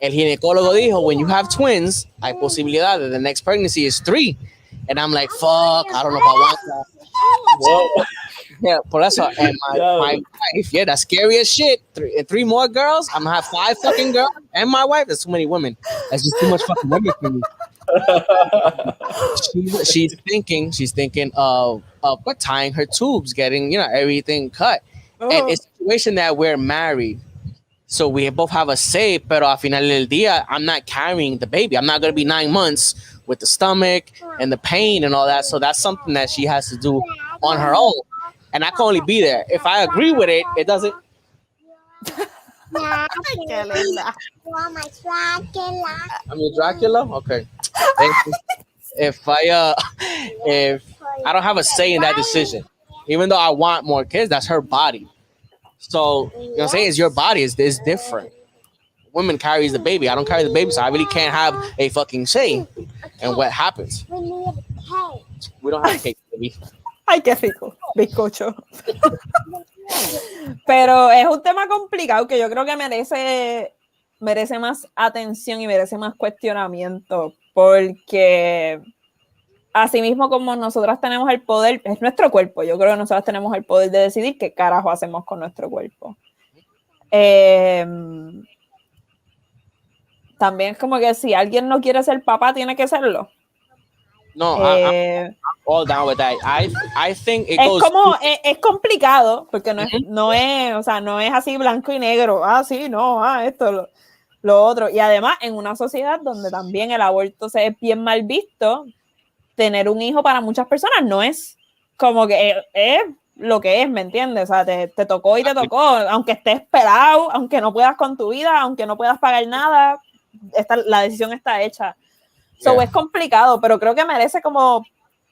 El ginecólogo dijo, when you have twins, hay posibilidad that the next pregnancy is 3. And I'm like, fuck, I don't know if I want that. Whoa. Yeah, por eso. And my wife, that's scary as shit. 3 more girls. I'm gonna have 5 fucking girls. And my wife, there's too many women. That's just too much fucking women for me. She's thinking of tying her tubes, getting, everything cut. And it's a situation that we're married. So we both have a say, pero al final del día, I'm not carrying the baby. I'm not going to be 9 months with the stomach and the pain and all that. So that's something that she has to do on her own. And I can only be there. If I agree with it, it doesn't. I'm your Dracula? Okay. If I don't have a say in that decision, even though I want more kids, that's her body. So, you know what I'm saying? It's your body. It's different. Women carries the baby. I don't carry the baby, so I really can't have a fucking say in what happens. We don't have cake, baby. Ay, qué rico. Bizcocho. Pero es un tema complicado que yo creo que merece más atención y merece más cuestionamiento, porque así mismo como nosotras tenemos el poder, es nuestro cuerpo, yo creo que nosotras tenemos el poder de decidir qué carajo hacemos con nuestro cuerpo. También es como que si alguien no quiere ser papá, tiene que serlo. No, I'm all down with that. I think it goes. Es complicado porque no es así blanco y negro. Sí, no, esto, lo otro. Y además en una sociedad donde también el aborto se es bien mal visto, tener un hijo para muchas personas no es como que es lo que es, ¿me entiendes? O sea, te tocó y te tocó, aunque estés pelado, aunque no puedas con tu vida, aunque no puedas pagar nada, la decisión está hecha. So, es complicado, pero creo que merece como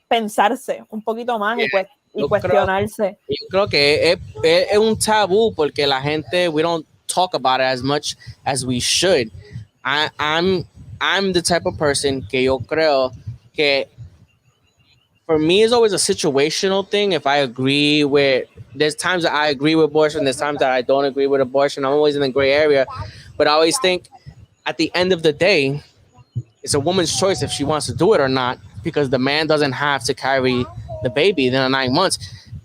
pensarse un poquito más y cuestionarse. Yo creo que es un tabú porque la gente, we don't talk about it as much as we should. I'm the type of person que yo creo que for me it's always a situational thing. If I agree with, there's times that I agree with abortion, there's times that I don't agree with abortion. I'm always in the gray area, but I always think at the end of the day, it's a woman's choice if she wants to do it or not, because the man doesn't have to carry the baby in 9 months.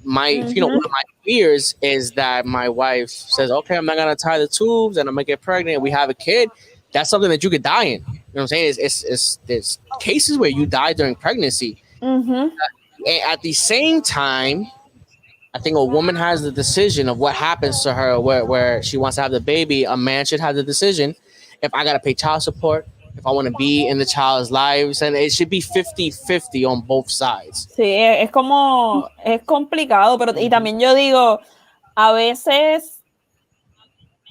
One of my fears is that my wife says, okay, I'm not going to tie the tubes and I'm going to get pregnant and we have a kid. That's something that you could die in. You know what I'm saying? There's cases where you die during pregnancy. Mm-hmm. And at the same time, I think a woman has the decision of what happens to her where she wants to have the baby. A man should have the decision if I got to pay child support, if I want to be in the child's lives, and it should be 50-50 on both sides. Sí, es complicado, pero y también yo digo, a veces,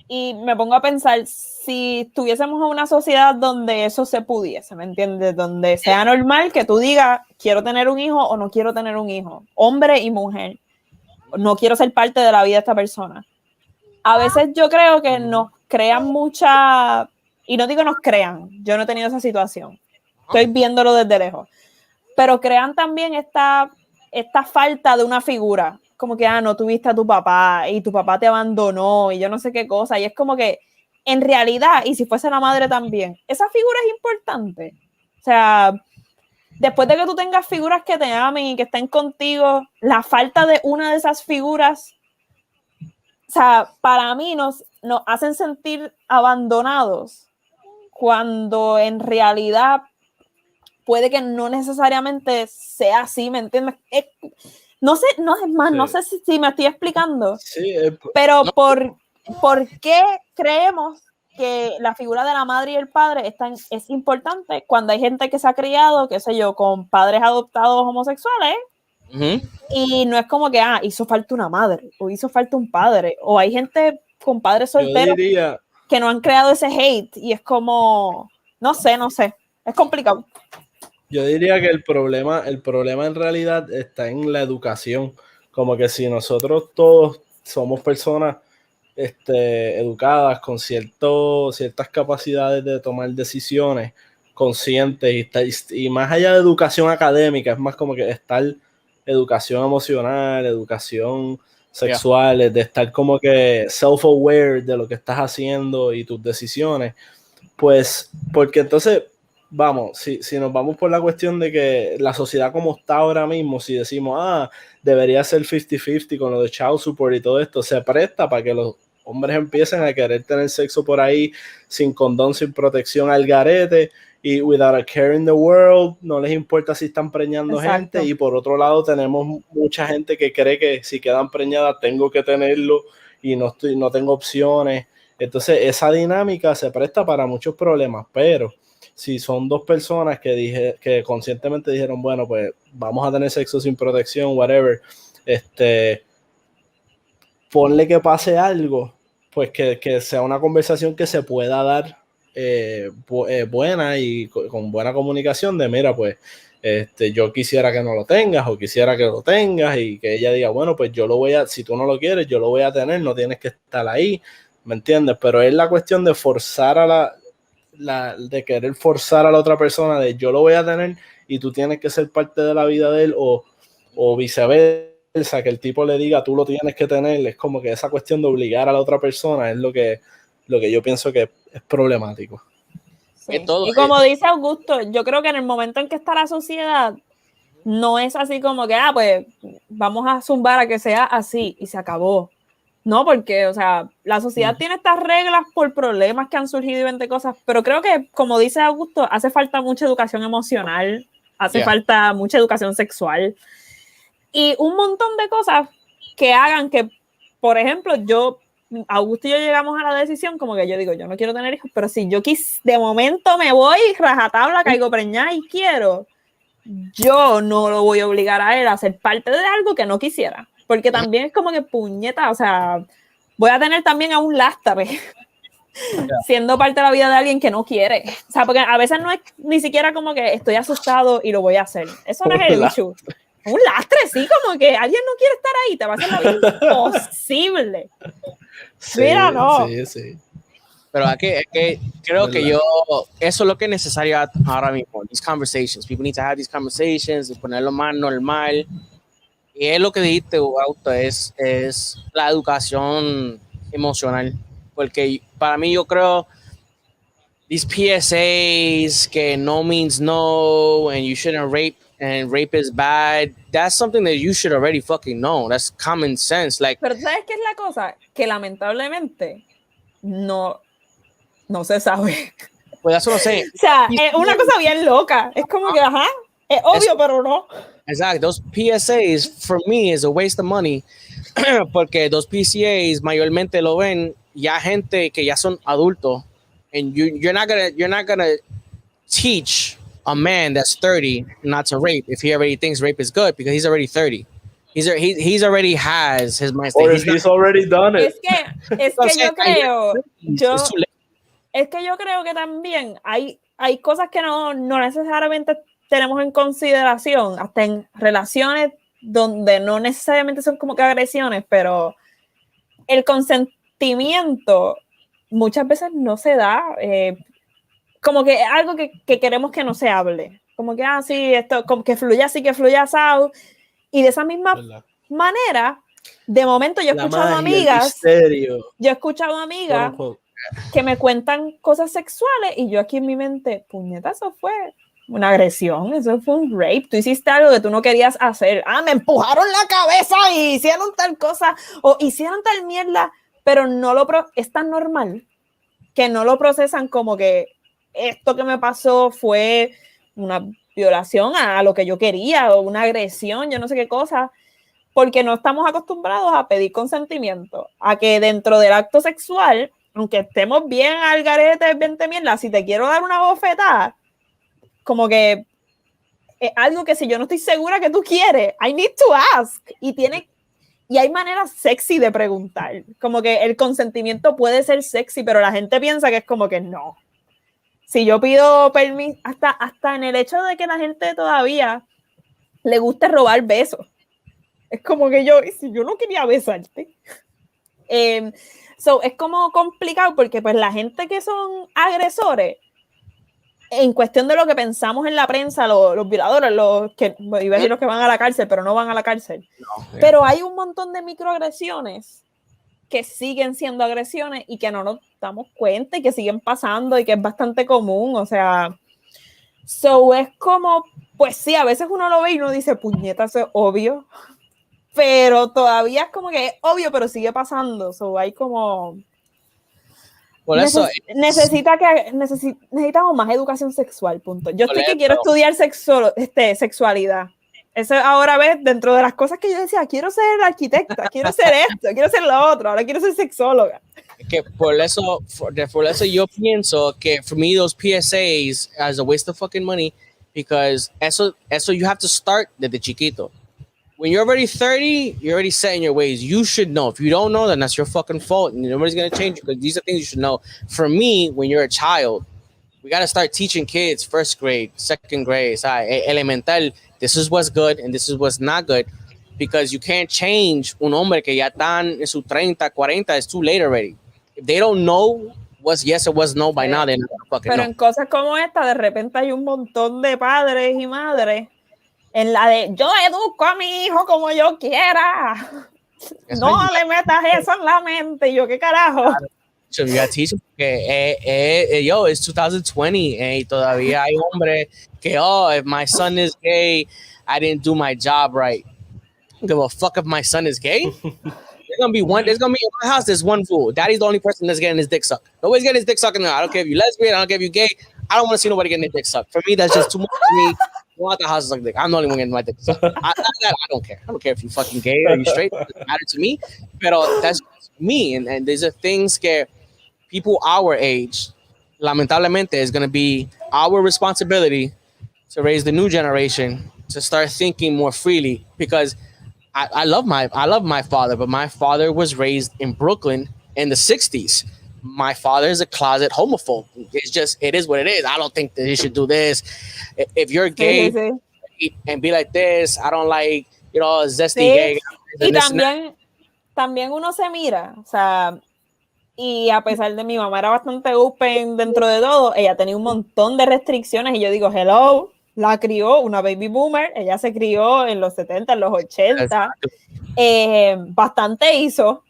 y me pongo a pensar, si estuviésemos en una sociedad donde eso se pudiese, ¿me entiendes? Donde sea normal que tú digas, quiero tener un hijo o no quiero tener un hijo, hombre y mujer, no quiero ser parte de la vida de esta persona. A veces yo creo que nos crean mucha, y no digo nos crean, yo no he tenido esa situación, estoy viéndolo desde lejos, pero crean también esta falta de una figura, como que, no tuviste a tu papá y tu papá te abandonó y yo no sé qué cosa, y es como que en realidad, y si fuese la madre también, esa figura es importante. O sea, después de que tú tengas figuras que te amen y que estén contigo, la falta de una de esas figuras, o sea, para mí nos hacen sentir abandonados cuando en realidad puede que no necesariamente sea así, ¿me entiendes? No sé, no sé si me estoy explicando, sí, pero no. ¿Por qué creemos que la figura de la madre y el padre es importante cuando hay gente que se ha criado, qué sé yo, con padres adoptados homosexuales? Uh-huh. Y no es como que, hizo falta una madre, o hizo falta un padre, o hay gente con padres solteros que no han creado ese hate, y es como, no sé, es complicado. Yo diría que el problema en realidad está en la educación, como que si nosotros todos somos personas educadas con ciertas capacidades de tomar decisiones conscientes y más allá de educación académica, es más como que estar educación emocional, educación sexual, de estar como que self-aware de lo que estás haciendo y tus decisiones, pues porque entonces vamos, si nos vamos por la cuestión de que la sociedad como está ahora mismo, si decimos, debería ser 50-50 con lo de child support y todo esto, se presta para que los hombres empiecen a querer tener sexo por ahí sin condón, sin protección al garete y without a care in the world, no les importa si están preñando gente, y por otro lado tenemos mucha gente que cree que si quedan preñadas tengo que tenerlo y no tengo opciones. Entonces esa dinámica se presta para muchos problemas, pero si son dos personas que conscientemente dijeron, bueno, pues vamos a tener sexo sin protección, whatever, ponle que pase algo, pues que sea una conversación que se pueda dar buena y con buena comunicación de, mira, pues yo quisiera que no lo tengas o quisiera que lo tengas, y que ella diga, bueno, pues yo lo voy a, si tú no lo quieres, yo lo voy a tener, no tienes que estar ahí, ¿me entiendes? Pero es la cuestión de forzar de querer forzar a la otra persona de yo lo voy a tener y tú tienes que ser parte de la vida de él, o viceversa, que el tipo le diga tú lo tienes que tener. Es como que esa cuestión de obligar a la otra persona es lo que yo pienso que es problemático. Sí. Y como dice Augusto, yo creo que en el momento en que está la sociedad, no es así como que, pues vamos a zumbar a que sea así y se acabó. No, porque, o sea, la sociedad tiene estas reglas por problemas que han surgido y 20 cosas, pero creo que, como dice Augusto, hace falta mucha educación emocional, hace falta mucha educación sexual y un montón de cosas que hagan que, por ejemplo, Augusto y yo llegamos a la decisión como que yo digo, yo no quiero tener hijos, pero si yo de momento me voy rajatabla, caigo preñada y quiero, yo no lo voy a obligar a él a ser parte de algo que no quisiera. Porque también es como que puñeta, o sea, voy a tener también a un lastre siendo parte de la vida de alguien que no quiere. O sea, porque a veces no es ni siquiera como que estoy asustado y lo voy a hacer. Eso no es el issue. Un lastre, sí, como que alguien no quiere estar ahí, te va a hacer la vida imposible. Sí, mira, no. Sí. Pero es que creo que eso es lo que es necesario ahora mismo, these conversations. People need to have these conversations y ponerlo más normal. Y es lo que dijiste, Auto, es la educación emocional. Porque para mí yo creo, these PSAs que no means no, and you shouldn't rape, and rape is bad. That's something that you should already fucking know. That's common sense. Like, pero ¿sabes qué es la cosa? Que lamentablemente no se sabe. well, that's what I'm saying. O sea, es una cosa bien loca. Es como que, ajá, es obvio, pero no. Exactly. Those PSAs, for me, is a waste of money. Porque those PCAs mayormente lo ven ya gente que ya son adultos. And you're not gonna teach a man that's 30 not to rape if he already thinks rape is good because he's already 30. He's already has his mind state. Or if he's already done it. Es que yo creo que también hay cosas que no necesariamente tenemos en consideración, hasta en relaciones donde no necesariamente son como que agresiones, pero el consentimiento muchas veces no se da, como que es algo que queremos que no se hable, como que sí, esto, como que fluya así, que fluya así, y de esa misma manera, de momento yo he escuchado amigas que me cuentan cosas sexuales y yo aquí en mi mente, puñeta, eso fue una agresión, eso fue un rape, tú hiciste algo que tú no querías hacer, me empujaron la cabeza y hicieron tal cosa, o hicieron tal mierda, pero es tan normal que no lo procesan como que esto que me pasó fue una violación a lo que yo quería, o una agresión, yo no sé qué cosa, porque no estamos acostumbrados a pedir consentimiento, a que dentro del acto sexual, aunque estemos bien al garete, 20 mierda, si te quiero dar una bofetada, como que es algo que si yo no estoy segura que tú quieres, I need to ask. Y hay maneras sexy de preguntar. Como que el consentimiento puede ser sexy, pero la gente piensa que es como que no. Si yo pido permiso, hasta en el hecho de que la gente todavía le guste robar besos. Es como que si yo no quería besarte. Es como complicado porque pues la gente que son agresores, en cuestión de lo que pensamos en la prensa, los violadores, iba a decir los que van a la cárcel, pero no van a la cárcel. No, pero hay un montón de microagresiones que siguen siendo agresiones y que no nos damos cuenta y que siguen pasando y que es bastante común. O sea, es como, pues sí, a veces uno lo ve y uno dice, puñeta, eso es obvio. Pero todavía es como que es obvio, pero sigue pasando. Hay como... Por eso necesitamos más educación sexual, punto. Yo estoy que quiero estudiar sexualidad. Eso ahora ves dentro de las cosas que yo decía, quiero ser arquitecta, quiero ser esto, quiero ser lo otro, ahora quiero ser sexóloga. Que por eso yo pienso que for me those PSAs as a waste of fucking money because eso you have to start desde chiquito. When you're already 30, you're already set in your ways. You should know. If you don't know, then that's your fucking fault. And nobody's going to change you because these are things you should know. For me, when you're a child, we got to start teaching kids first grade, second grade, elemental. This is what's good and this is what's not good because you can't change un hombre que ya están en su 30, 40. It's too late already. If they don't know what's yes or what's no by now, they're not fucking Pero en cosas como esta, de repente hay un montón de padres y madres en la de yo educo a mi hijo como yo quiera. No le metas eso en la mente. Y yo, ¿qué carajo? So you gotta teach them que yo, it's 2020 y todavía hay hombres que if my son is gay, I didn't do my job right. I don't give a fuck if my son is gay. There's gonna be in my house, there's one rule. Daddy's the only person that's getting his dick sucked. Nobody's getting his dick sucked. I don't care if you're lesbian, I don't care if you're gay. I don't want to see nobody getting their dick sucked. For me, that's just too much for me. Go out the house like dick. I'm the only one getting my dick sucked. I don't care. I don't care if you're fucking gay or you straight. It doesn't matter to me. But that's me. And there's a things que people our age, lamentablemente, is going to be our responsibility to raise the new generation to start thinking more freely. Because I love my father, but my father was raised in Brooklyn in the 60s. My father is a closet homophobe. It is what it is. I don't think that you should do this. If you're gay and be like this, I don't like, zesty gay. Y también uno se mira, o sea, y a pesar de mi mamá era bastante open dentro de todo, ella tenía un montón de restricciones y yo digo, hello, la crió una baby boomer, ella se crió en los 70, en los 80, bastante hizo.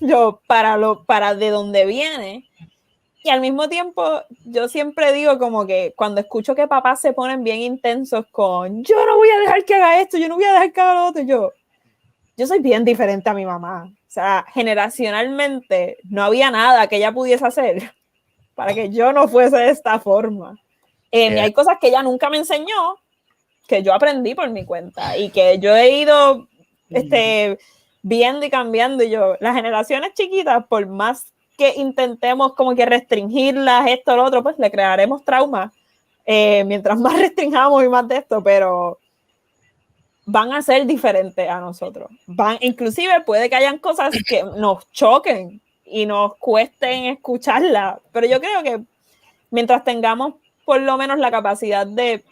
Yo, para de donde viene, Y al mismo tiempo, yo siempre digo como que cuando escucho que papás se ponen bien intensos con yo no voy a dejar que haga esto, yo no voy a dejar que haga lo otro, yo soy bien diferente a mi mamá. O sea, generacionalmente no había nada que ella pudiese hacer para que yo no fuese de esta forma. Y hay cosas que ella nunca me enseñó, que yo aprendí por mi cuenta y que yo he ido viendo y cambiando. Y las generaciones chiquitas, por más que intentemos como que restringirlas, esto, lo otro, pues le crearemos traumas mientras más restringamos y más de esto, pero van a ser diferentes a nosotros. Inclusive puede que hayan cosas que nos choquen y nos cuesten escucharlas, pero yo creo que mientras tengamos por lo menos la capacidad de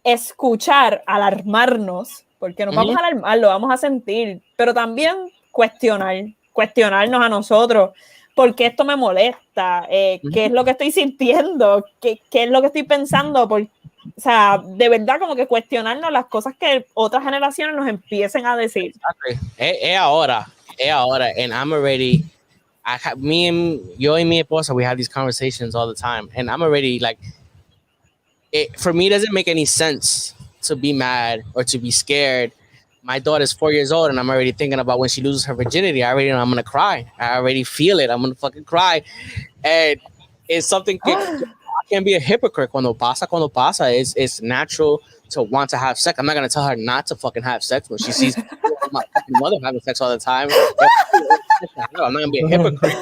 escuchar, alarmarnos, porque nos vamos a alarmar, lo vamos a sentir, pero también cuestionarnos a nosotros, ¿por qué esto me molesta? ¿Qué es lo que estoy sintiendo? ¿Qué es lo que estoy pensando? O sea, de verdad como que cuestionarnos las cosas que otras generaciones nos empiecen a decir. Es ahora, and I'm already, yo y mi esposa, we have these conversations all the time, and I'm already like, for me, it doesn't make any sense to be mad or to be scared. My daughter's 4 years old, and I'm already thinking about when she loses her virginity. I already know I'm gonna cry. I already feel it. I'm gonna fucking cry, and it's something I can be a hypocrite. Cuando pasa, it's natural to want to have sex. I'm not gonna tell her not to fucking have sex when she sees my fucking mother having sex all the time. I'm not gonna be a hypocrite.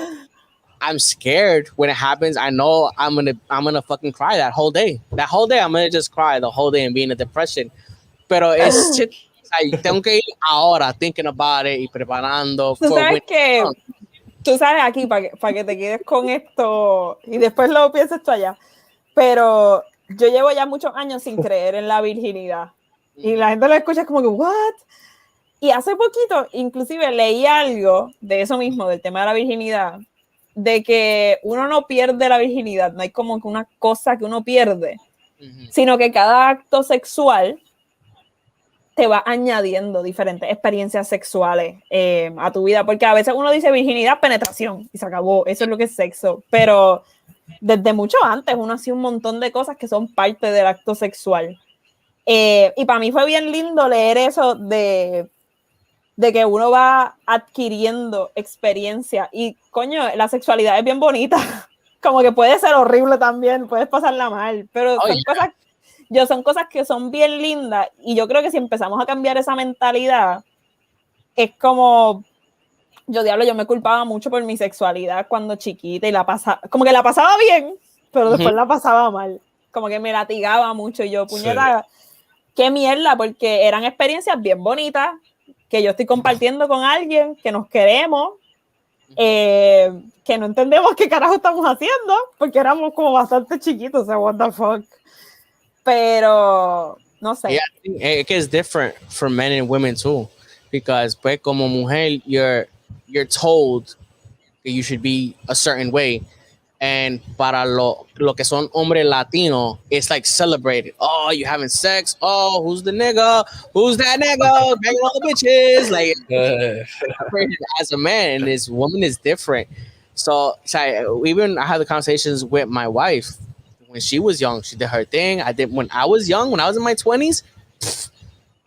I'm scared when it happens. I know I'm gonna fucking cry that whole day. That whole day, I'm gonna just cry the whole day and be in a depression. Pero es shit. Tengo que ir ahora thinking about it y preparando. Tú sabes aquí, para que te quedes con esto y después lo pienses tú allá, pero yo llevo ya muchos años sin creer en la virginidad y la gente lo escucha como que, ¿what? Y hace poquito, inclusive, leí algo de eso mismo, del tema de la virginidad, de que uno no pierde la virginidad, no hay como que una cosa que uno pierde, sino que cada acto sexual te va añadiendo diferentes experiencias sexuales a tu vida, porque a veces uno dice virginidad, penetración, y se acabó, eso es lo que es sexo, pero desde mucho antes uno hacía un montón de cosas que son parte del acto sexual. Y para mí fue bien lindo leer eso de que uno va adquiriendo experiencia, y coño, la sexualidad es bien bonita, como que puede ser horrible también, puedes pasarla mal, pero son cosas que son bien lindas, y yo creo que si empezamos a cambiar esa mentalidad, es como, yo me culpaba mucho por mi sexualidad cuando chiquita, y como que la pasaba bien, pero después la pasaba mal, como que me latigaba mucho, y yo, puñeta, qué mierda, porque eran experiencias bien bonitas, que yo estoy compartiendo con alguien, que nos queremos, que no entendemos qué carajo estamos haciendo, porque éramos como bastante chiquitos, o sea, what the fuck. Pero no sé. Yeah, I think it gets different for men and women too, because pues como mujer you're told that you should be a certain way, and para lo que son hombres latinos, it's like celebrated. Oh, you having sex? Oh, who's the nigga? Who's that nigga? Banging all the bitches. Like as a man, this woman is different. So even I had the conversations with my wife. When she was young, she did her thing. I did when I was young, when I was in my 20s.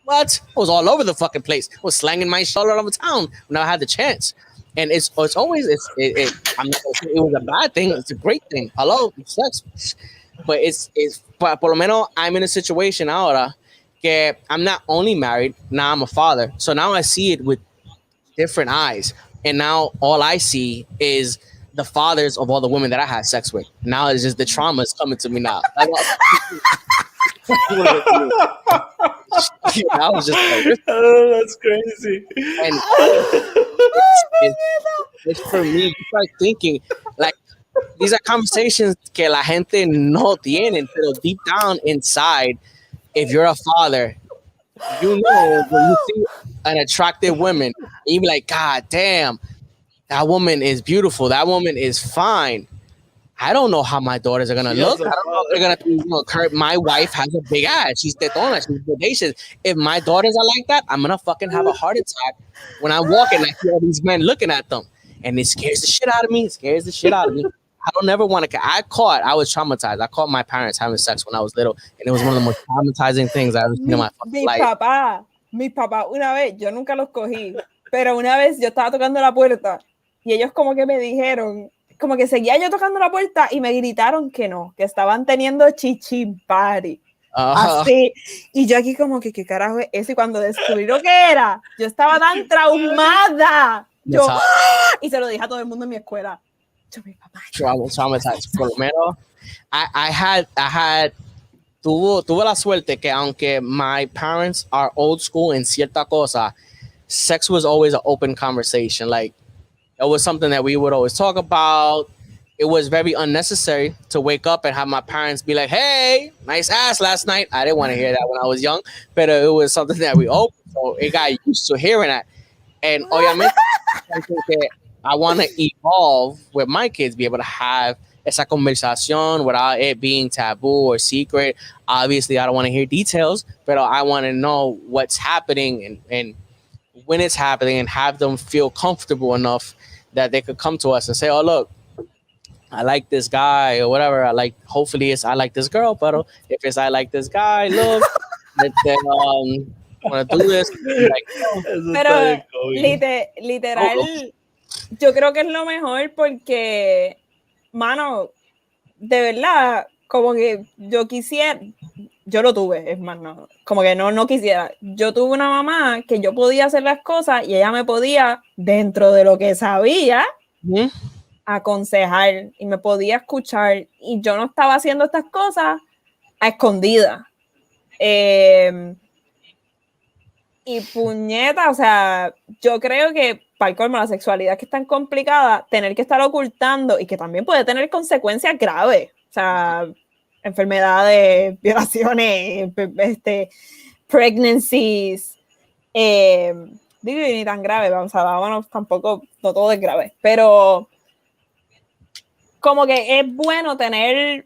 What? I was all over the fucking place. I was slanging my shit all over town when I had the chance. And it was a bad thing. It's a great thing. Hello, it sucks. But por lo menos I'm in a situation ahora que I'm not only married, now I'm a father. So now I see it with different eyes. And now all I see is the fathers of all the women that I had sex with. Now it's just the traumas coming to me now. I was just like, oh, that's crazy. And it's for me. You start thinking like these are conversations que la gente no tienen, pero deep down inside, if you're a father, you know when you see an attractive woman, you be like, God damn. That woman is beautiful. That woman is fine. I don't know how my daughters are gonna look. I don't know if they're gonna be. My wife has a big ass. She's tetona. She's bodacious. If my daughters are like that, I'm gonna fucking have a heart attack when I walk and I see all these men looking at them, and it scares the shit out of me. I don't ever want to. I was traumatized. I caught my parents having sex when I was little, and it was one of the most traumatizing things I've ever seen in my fucking life. Mis papás, una vez, yo nunca los cogí, pero una vez yo estaba tocando la puerta y ellos como que me dijeron, como que seguía yo tocando la puerta y me gritaron que no, que estaban teniendo chichi party. Así, y yo aquí como que qué carajo es eso, y cuando descubrí lo que era, yo estaba tan traumada, yo, y se lo dije a todo el mundo en mi escuela. Yo, mi papá, traumatized. Por lo menos, I had tuve la suerte que aunque my parents are old school en cierta cosa, sex was always an open conversation. Like, it was something that we would always talk about. It was very unnecessary to wake up and have my parents be like, hey, nice ass last night. I didn't want to hear that when I was young, but it was something that we opened. So it got used to hearing that. And obviamente, I want to evolve with my kids, be able to have esa conversación without it being taboo or secret. Obviously, I don't want to hear details, but I want to know what's happening and when it's happening, and have them feel comfortable enough that they could come to us and say, oh, look, I like this guy or whatever. Hopefully it's I like this girl, but if it's I like this guy, look, then want to do this. Pero literal, yo creo que es lo mejor porque, mano, de verdad, como que yo quisiera, yo lo tuve, es más, no, como que no quisiera. Yo tuve una mamá que yo podía hacer las cosas y ella me podía, dentro de lo que sabía, aconsejar y me podía escuchar, y yo no estaba haciendo estas cosas a escondida. Y puñeta, o sea, yo creo que para el colmo, la sexualidad que es tan complicada, tener que estar ocultando y que también puede tener consecuencias graves, o sea, enfermedades, violaciones, pregnancies, digo, ni tan grave, vamos a vámonos, tampoco, no todo es grave, pero como que es bueno tener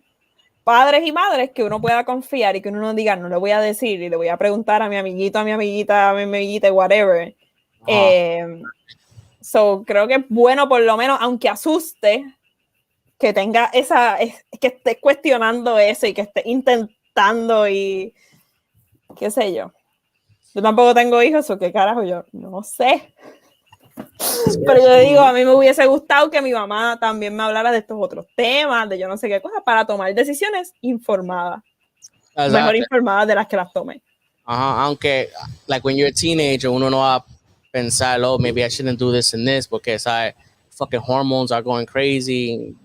padres y madres que uno pueda confiar y que uno no diga, no le voy a decir y le voy a preguntar a mi amiguito, a mi amiguita, whatever. So, creo que es bueno, por lo menos, aunque asuste, que tenga que esté cuestionando eso y que esté intentando y qué sé yo. Yo tampoco tengo hijos, o qué carajo, yo no sé. Pero yo digo, a mí me hubiese gustado que mi mamá también me hablara de estos otros temas, de yo no sé qué cosas, para tomar decisiones informadas. Exacto. Mejor informadas de las que las tome. Aunque, like, when you're a teenager, uno no va a pensar, oh, maybe I shouldn't do this and this, porque, ¿sabes? Fucking hormones are going crazy.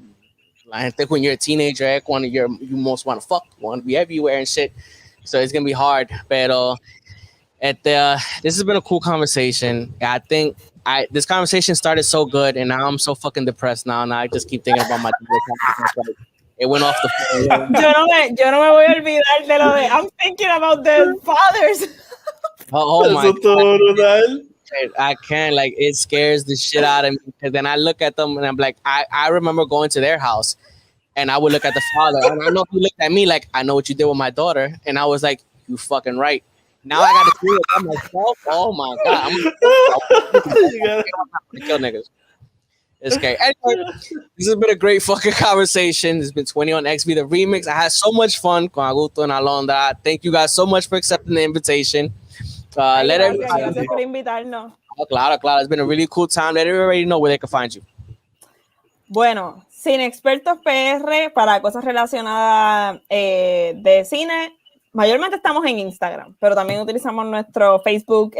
La gente, when you're a teenager, es cuando you most want to fuck, want to be everywhere and shit. So it's going to be hard. Pero, this has been a cool conversation. I think this conversation started so good, and now I'm so fucking depressed now. Now I just keep thinking about my it went off the yo no me voy a olvidar de lo de I'm thinking about the fathers. Oh my God. I can't, like, it scares the shit out of me, because then I look at them and I'm like, I remember going to their house and I would look at the father, and I know he looked at me like, I know what you did with my daughter, and I was like, you fucking right. Now I got to do it by myself. Oh my God. I'm gonna kill niggas. It's scary. Anyway, this has been a great fucking conversation. It's been 20 on XV, the remix. I had so much fun con Augusto and Alondra. Thank you guys so much for accepting the invitation. Gracias por invitarnos. Oh, claro. It's been a really cool time. Let everybody know where they can find you. Bueno, Cine Expertos PR, para cosas relacionadas de cine, mayormente estamos en Instagram, pero también utilizamos nuestro Facebook,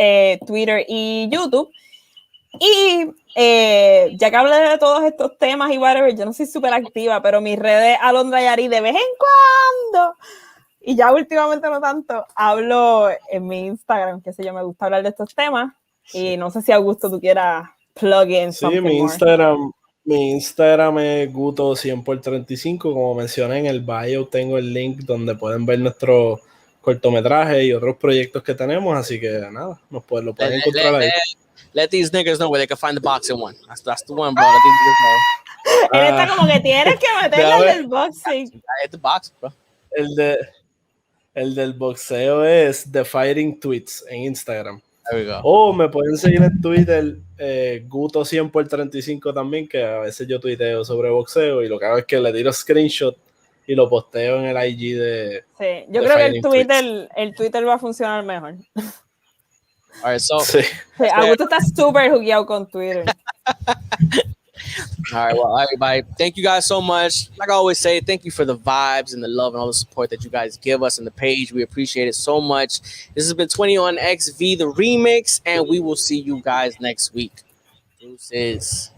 Twitter y YouTube. Y ya que hablé de todos estos temas y whatever, yo no soy súper activa, pero mis redes Alondra Yari de vez en cuando, y ya últimamente no tanto, hablo en mi Instagram, que sé yo, me gusta hablar de estos temas, y no sé si Augusto tú quieras plug in. Sí, mi Instagram es Guto 100x35, como mencioné en el bio tengo el link donde pueden ver nuestro cortometraje y otros proyectos que tenemos, así que nada, lo pueden encontrar ahí. Let these niggas know where they can find the boxing one. That's the one, bro. Él está como que tienes que meterle el boxing. The box, bro. El del boxeo es The Fighting Tweets en Instagram. There we go. O me pueden seguir en Twitter, Guto 100 por 35 también, que a veces yo tuiteo sobre boxeo y lo que hago es que le tiro screenshot y lo posteo en el IG de... Sí, yo creo que el Twitter va a funcionar mejor. All right, so Sí. Sí, Augusto está súper jugueado con Twitter. all right, well, everybody, thank you guys so much. Like I always say, thank you for the vibes and the love and all the support that you guys give us on the page. We appreciate it so much. This has been 21XV, the remix, and we will see you guys next week. Deuces.